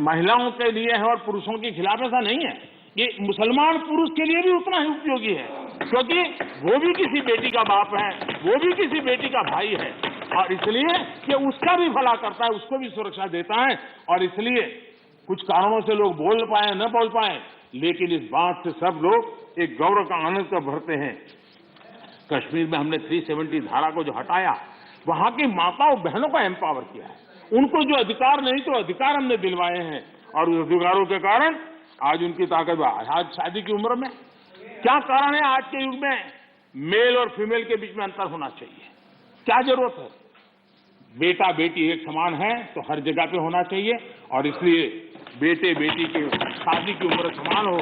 महिलाओं के लिए है और पुरुषों के खिलाफ ऐसा नहीं है। ये मुसलमान पुरुष के लिए भी उतना ही उपयोगी है, क्योंकि वो भी किसी बेटी का बाप है, वो भी किसी बेटी का भाई है, और इसलिए ये उसका भी भला करता है, उसको भी सुरक्षा देता है। और इसलिए कुछ कारणों से लोग बोल पाए न बोल पाए, लेकिन इस बात से सब लोग एक गौरव का आनंद का भरते हैं। कश्मीर में हमने 370 धारा को जो हटाया, वहां की माताओं बहनों को एम्पावर किया है। उनको जो अधिकार नहीं तो अधिकार हमने दिलवाए हैं, और उस अधिकारों के कारण आज उनकी ताकत। आज शादी की उम्र में क्या कारण है? आज के युग में मेल और फीमेल के बीच में अंतर होना चाहिए, क्या जरूरत है? बेटा बेटी एक समान है तो हर जगह पे होना चाहिए, और इसलिए बेटे बेटी की शादी की उम्र समान हो,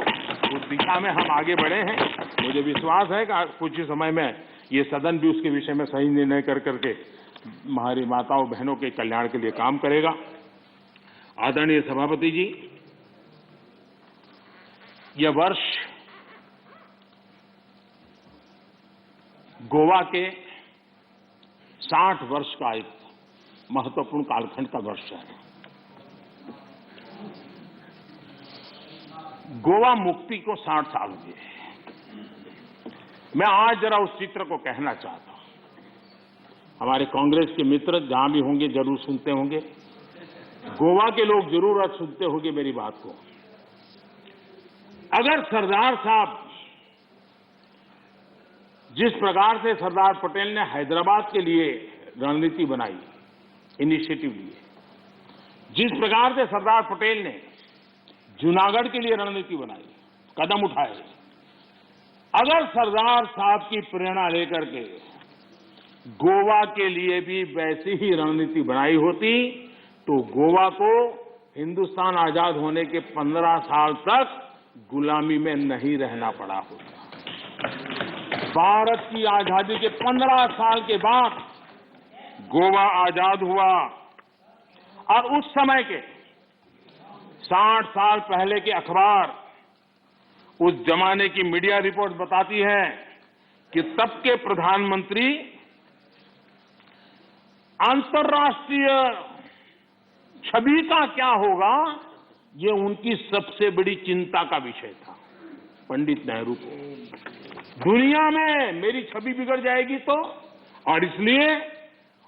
उस दिशा में हम आगे बढ़े हैं। मुझे विश्वास है कि कुछ ही समय में ये सदन भी उसके विषय में सही निर्णय कर करके हमारी माताओं बहनों के कल्याण के लिए काम करेगा। आदरणीय सभापति जी, यह वर्ष गोवा के 60 वर्ष का एक महत्वपूर्ण कालखंड का वर्ष है। गोवा मुक्ति को 60 साल हुए। मैं आज जरा उस चित्र को कहना चाहता हूं। हमारे कांग्रेस के मित्र जहां भी होंगे जरूर सुनते होंगे, गोवा के लोग जरूर आज सुनते होंगे मेरी बात को। अगर सरदार साहब जिस प्रकार से सरदार पटेल ने हैदराबाद के लिए रणनीति बनाई, इनिशिएटिव लिए, जिस प्रकार से सरदार पटेल ने जूनागढ़ के लिए रणनीति बनाई, कदम उठाए, अगर सरदार साहब की प्रेरणा लेकर के गोवा के लिए भी वैसी ही रणनीति बनाई होती तो गोवा को हिंदुस्तान आजाद होने के 15 साल तक गुलामी में नहीं रहना पड़ा होता। भारत की आजादी के 15 साल के बाद गोवा आजाद हुआ, और उस समय के 60 साल पहले के अखबार, उस जमाने की मीडिया रिपोर्ट बताती है कि तब के प्रधानमंत्री अंतर्राष्ट्रीय छवि का क्या होगा, ये उनकी सबसे बड़ी चिंता का विषय था। पंडित नेहरू को। दुनिया में मेरी छवि बिगड़ जाएगी तो, और इसलिए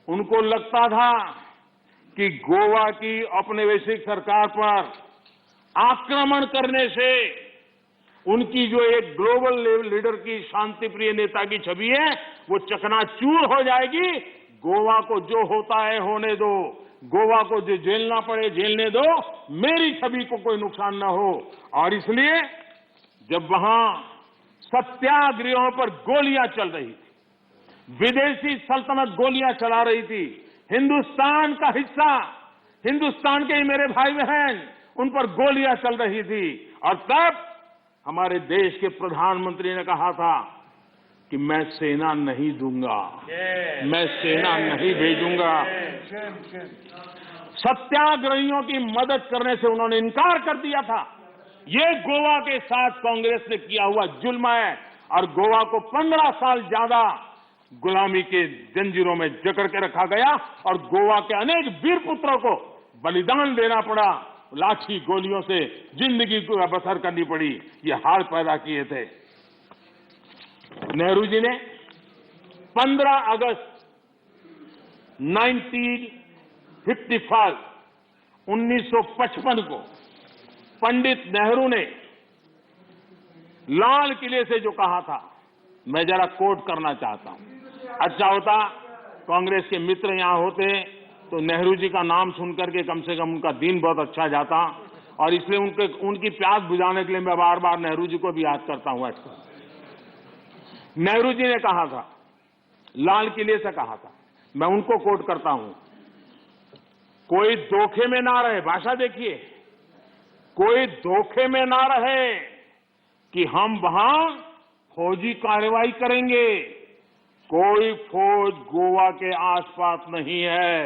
उनको लगता था कि गोवा की औपनिवेशिक सरकार पर आक्रमण करने से उनकी जो एक ग्लोबल लीडर की शांति प्रिय नेता की छवि है वो चकनाचूर हो जाएगी। गोवा को जो होता है होने दो, गोवा को जो झेलना पड़े झेलने दो, मेरी छवि को कोई नुकसान न हो। और इसलिए जब वहां सत्याग्रहों पर गोलियां चल रही थी, विदेशी सल्तनत गोलियां चला रही थी, हिंदुस्तान का हिस्सा, हिंदुस्तान के ही मेरे भाई बहन, उन पर गोलियां चल रही थी, और तब हमारे देश के प्रधानमंत्री ने कहा था कि मैं सेना नहीं दूंगा, मैं सेना नहीं भेजूंगा। सत्याग्रहियों की मदद करने से उन्होंने इनकार कर दिया था। ये गोवा के साथ कांग्रेस ने किया हुआ जुल्म है, और गोवा को 15 साल ज्यादा गुलामी के जंजीरों में जकड़ के रखा गया, और गोवा के अनेक वीर पुत्रों को बलिदान देना पड़ा, लाठी गोलियों से जिंदगी को बसर करनी पड़ी। ये हाल पैदा किए थे। नेहरू जी ने 15 अगस्त 1955 को पंडित नेहरू ने लाल किले से जो कहा था, मैं जरा कोट करना चाहता हूं। अच्छा होता कांग्रेस के मित्र यहां होते तो नेहरू जी का नाम सुनकर के कम से कम उनका दिन बहुत अच्छा जाता, और इसलिए उनकी प्यास बुझाने के लिए मैं बार बार नेहरू जी को भी याद करता हूं। नेहरू जी ने कहा था, लाल किले से कहा था, मैं उनको कोट करता हूं, कोई धोखे में ना रहे, भाषा देखिए, कोई धोखे में ना रहे कि हम वहां फौजी कार्रवाई करेंगे। कोई फौज गोवा के आसपास नहीं है।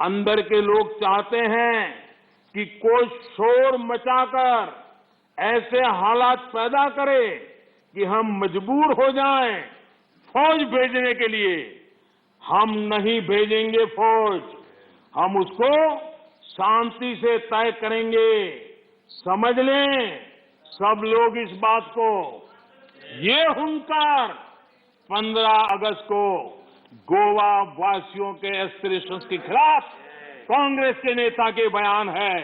अंदर के लोग चाहते हैं कि कोई शोर मचाकर ऐसे हालात पैदा करे कि हम मजबूर हो जाएं फौज भेजने के लिए। हम नहीं भेजेंगे फौज, हम उसको शांति से तय करेंगे। समझ लें सब लोग इस बात को। ये हुंकार 15 अगस्त को गोवा वासियों के एस्पिरेशंस के खिलाफ कांग्रेस के नेता के बयान है।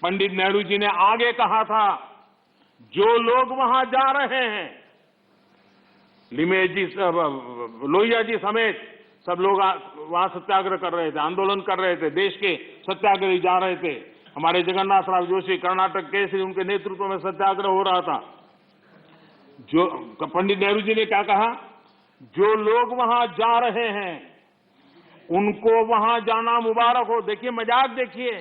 पंडित नेहरू जी ने आगे कहा था, जो लोग वहां जा रहे हैं, लिमेज जी, लोहिया जी समेत सब लोग वहां सत्याग्रह कर रहे थे, आंदोलन कर रहे थे, देश के सत्याग्रही जा रहे थे। हमारे जगन्नाथ राव जोशी कर्नाटक केसरी, उनके नेतृत्व में सत्याग्रह हो रहा था। जो पंडित नेहरू जी ने क्या कहा, जो लोग वहां जा रहे हैं उनको वहां जाना मुबारक हो। देखिए मजाक देखिए,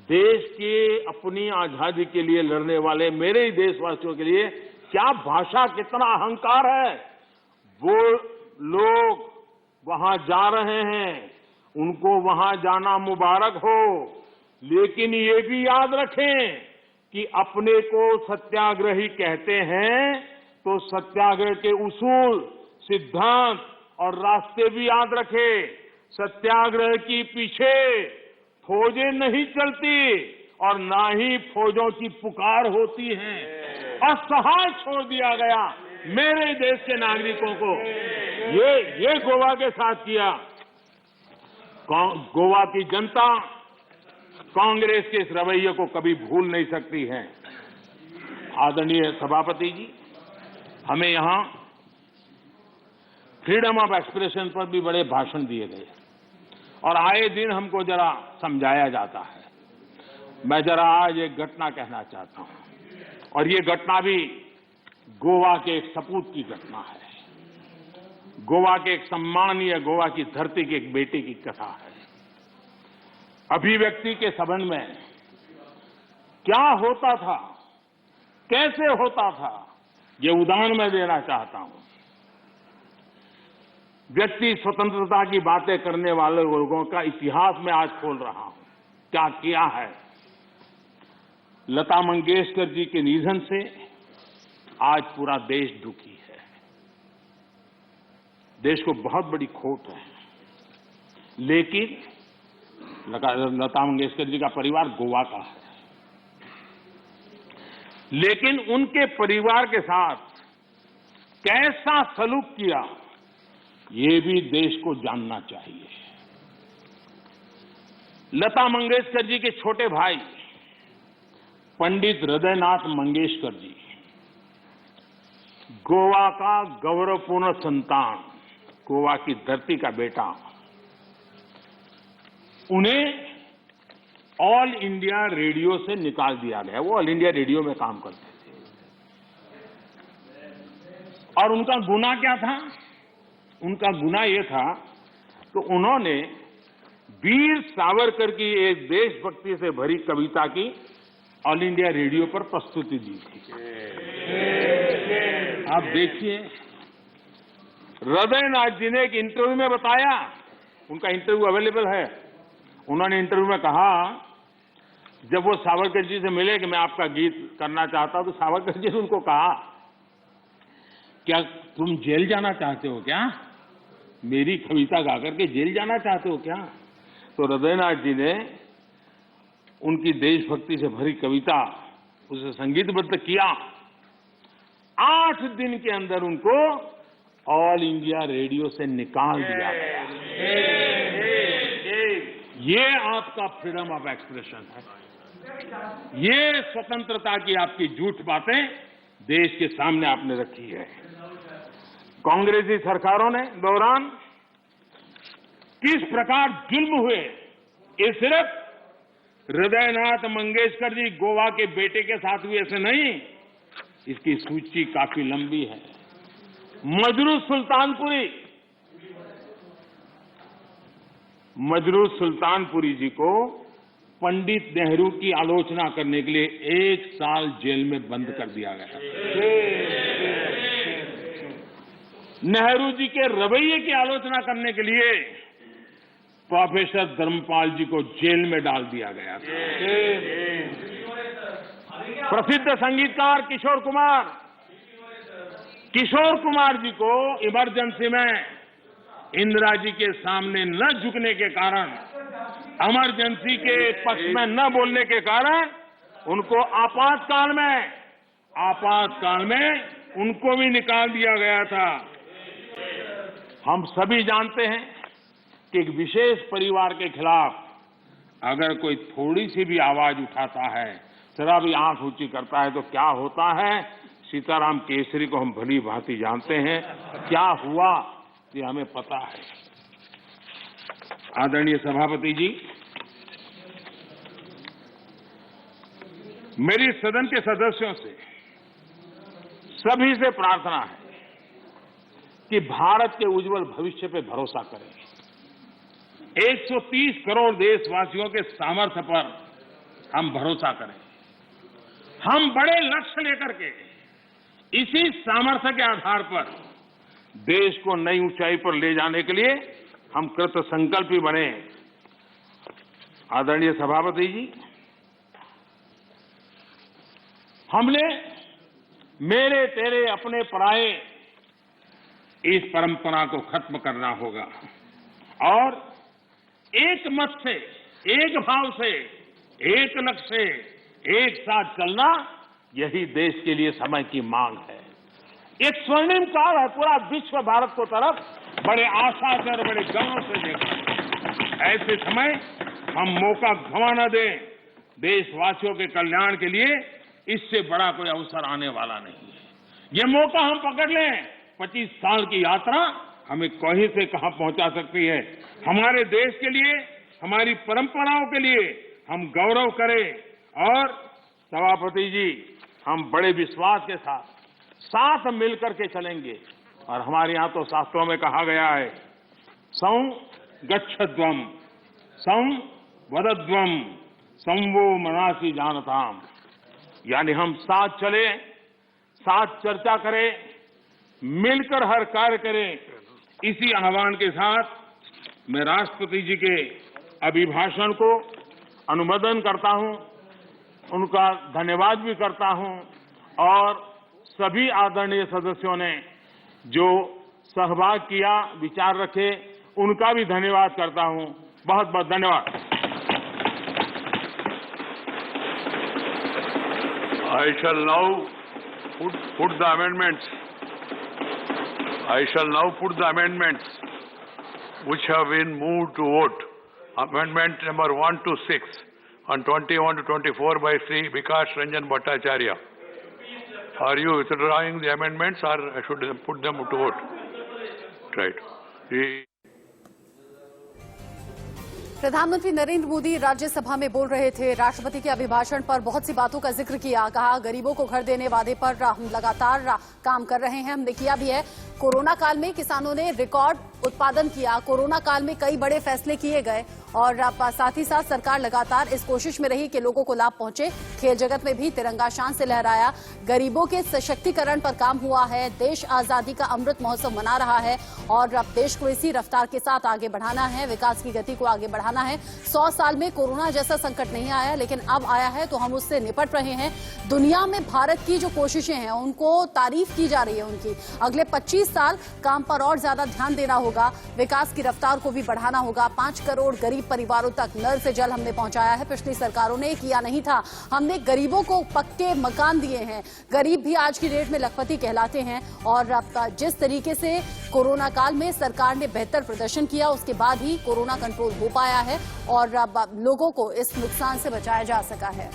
देश के अपनी आजादी के लिए लड़ने वाले मेरे ही देशवासियों के लिए क्या भाषा, कितना अहंकार है। वो लोग वहां जा रहे हैं, उनको वहां जाना मुबारक हो, लेकिन ये भी याद रखें कि अपने को सत्याग्रही कहते हैं तो सत्याग्रह के उसूल, सिद्धांत और रास्ते भी याद रखें। सत्याग्रह की पीछे फौजें नहीं चलती और ना ही फौजों की पुकार होती है। असहाय छोड़ दिया गया मेरे देश के नागरिकों को। ये गोवा के साथ किया। गोवा की जनता कांग्रेस के इस रवैये को कभी भूल नहीं सकती है। आदरणीय सभापति जी, हमें यहां फ्रीडम ऑफ एक्सप्रेशन पर भी बड़े भाषण दिए गए और आए दिन हमको जरा समझाया जाता है। मैं जरा आज एक घटना कहना चाहता हूं, और ये घटना भी गोवा के एक सपूत की घटना है। गोवा के एक सम्मानीय गोवा की धरती के एक बेटे की कथा है। अभिव्यक्ति के संबंध में क्या होता था, कैसे होता था, ये उदाहरण मैं देना चाहता हूं। व्यक्ति स्वतंत्रता की बातें करने वाले लोगों का इतिहास मैं आज खोल रहा हूं। क्या किया है। लता मंगेशकर जी के निधन से आज पूरा देश दुखी है। देश को बहुत बड़ी खोट है, लेकिन लता मंगेशकर जी का परिवार गोवा का है। लेकिन उनके परिवार के साथ कैसा सलूक किया, ये भी देश को जानना चाहिए। लता मंगेशकर जी के छोटे भाई पंडित हृदयनाथ मंगेशकर जी, गोवा का गौरवपूर्ण संतान, गोवा की धरती का बेटा, उन्हें ऑल इंडिया रेडियो से निकाल दिया गया। वो ऑल इंडिया रेडियो में काम करते थे और उनका गुनाह क्या था? उनका गुनाह यह था कि उन्होंने वीर सावरकर की एक देशभक्ति से भरी कविता की ऑल इंडिया रेडियो पर प्रस्तुति दी थी। आप देखिए, हृदयनाथ जी ने एक इंटरव्यू में बताया, उनका इंटरव्यू अवेलेबल है। उन्होंने इंटरव्यू में कहा, जब वो सावरकर जी से मिले कि मैं आपका गीत करना चाहता हूं, तो सावरकर जी ने उनको कहा, क्या तुम जेल जाना चाहते हो क्या? मेरी कविता गाकर के जेल जाना चाहते हो क्या? तो हृदयनाथ जी ने उनकी देशभक्ति से भरी कविता उसे संगीतबद्ध किया। 8 दिन के अंदर उनको ऑल इंडिया रेडियो से निकाल दिया गया। ये आपका फ्रीडम ऑफ एक्सप्रेशन है। ये स्वतंत्रता की आपकी झूठ बातें देश के सामने आपने रखी है। कांग्रेसी सरकारों ने दौरान किस प्रकार जुल्म हुए, ये सिर्फ हृदयनाथ मंगेशकर जी गोवा के बेटे के साथ हुए ऐसे नहीं, इसकी सूची काफी लंबी है। मजरू सुल्तानपुरी जी को पंडित नेहरू की आलोचना करने के लिए 1 साल जेल में बंद कर दिया गया। नेहरू जी के रवैये की आलोचना करने के लिए प्रोफेसर धर्मपाल जी को जेल में डाल दिया गया था। प्रसिद्ध संगीतकार किशोर कुमार जी को इमरजेंसी में इंदिरा जी के सामने न झुकने के कारण, इमरजेंसी के पक्ष में न बोलने के कारण उनको आपातकाल में उनको भी निकाल दिया गया था। हम सभी जानते हैं कि एक विशेष परिवार के खिलाफ अगर कोई थोड़ी सी भी आवाज उठाता है, जरा भी आंख ऊंची करता है, तो क्या होता है। सीताराम केसरी को हम भली भांति जानते हैं, क्या हुआ ये हमें पता है। आदरणीय सभापति जी, मेरी सदन के सदस्यों से सभी से प्रार्थना है कि भारत के उज्जवल भविष्य पे भरोसा करें। 130 करोड़ देशवासियों के सामर्थ्य पर हम भरोसा करें। हम बड़े लक्ष्य लेकर के इसी सामर्थ्य के आधार पर देश को नई ऊंचाई पर ले जाने के लिए हम कृत संकल्पी बने। आदरणीय सभापति जी, हमने मेरे तेरे अपने पराए इस परंपरा को खत्म करना होगा और एक मत से, एक भाव से, एक लक्ष्य से एक साथ चलना, यही देश के लिए समय की मांग है। एक स्वर्णिम काल है, पूरा विश्व भारत को तरफ बड़े आशा से और बड़े गर्व से देखा। ऐसे समय हम मौका गंवा न दें। देशवासियों के कल्याण के लिए इससे बड़ा कोई अवसर आने वाला नहीं है। ये मौका हम पकड़ लें। 25 साल की यात्रा हमें कहीं से कहां पहुंचा सकती है। हमारे देश के लिए, हमारी परंपराओं के लिए हम गौरव करें और सभापति जी, हम बड़े विश्वास के साथ मिलकर के चलेंगे। और हमारे यहां तो शास्त्रों में कहा गया है, सं गच्छध्वम, सं वदध्वम, संवो मनासी जानताम। यानी हम साथ चले, साथ चर्चा करें, मिलकर हर कार्य करें। इसी आह्वान के साथ मैं राष्ट्रपति जी के अभिभाषण को अनुमोदन करता हूं, उनका धन्यवाद भी करता हूं और सभी आदरणीय सदस्यों ने जो सहभाग किया, विचार रखे, उनका भी धन्यवाद करता हूं। बहुत बहुत धन्यवाद। I shall now put the amendments. I shall now put the amendments which have been moved to vote. Amendment number 1 to 6 and 21 to 24 by Sri Vikas Ranjan Bhattacharya. Are you withdrawing the amendments or I should put them to vote? Right. प्रधानमंत्री नरेंद्र मोदी राज्यसभा में बोल रहे थे। राष्ट्रपति के अभिभाषण पर बहुत सी बातों का जिक्र किया। कहा, गरीबों को घर देने वादे पर हम लगातार काम कर रहे हैं, हमने किया भी है। कोरोना काल में किसानों ने रिकॉर्ड उत्पादन किया। कोरोना काल में कई बड़े फैसले किए गए और साथ ही साथ सरकार लगातार इस कोशिश में रही कि लोगों को लाभ पहुंचे। खेल जगत में भी तिरंगा शान से लहराया। गरीबों के सशक्तिकरण पर काम हुआ है। देश आजादी का अमृत महोत्सव मना रहा है और अब देश को इसी रफ्तार के साथ आगे बढ़ाना है, विकास की गति को आगे बढ़ाना है। 100 साल में कोरोना जैसा संकट नहीं आया, लेकिन अब आया है तो हम उससे निपट रहे हैं। दुनिया में भारत की जो कोशिशें हैं उनको तारीफ की जा रही है उनकी। अगले 25 साल काम पर और ज्यादा ध्यान देना होगा, विकास की रफ्तार को भी बढ़ाना होगा। 5 करोड़ गरीब परिवारों तक नल से जल हमने पहुंचाया है, पिछली सरकारों ने किया नहीं था। हमने गरीबों को पक्के मकान दिए हैं। गरीब भी आज की डेट में लखपति कहलाते हैं और जिस तरीके से कोरोना काल में सरकार ने बेहतर प्रदर्शन किया, उसके बाद ही कोरोना कंट्रोल हो पाया है और अब लोगों को इस नुकसान से बचाया जा सका है।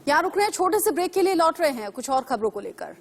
यहां रुक रहे हैं, छोटे से ब्रेक के लिए लौट रहे हैं कुछ और खबरों को लेकर।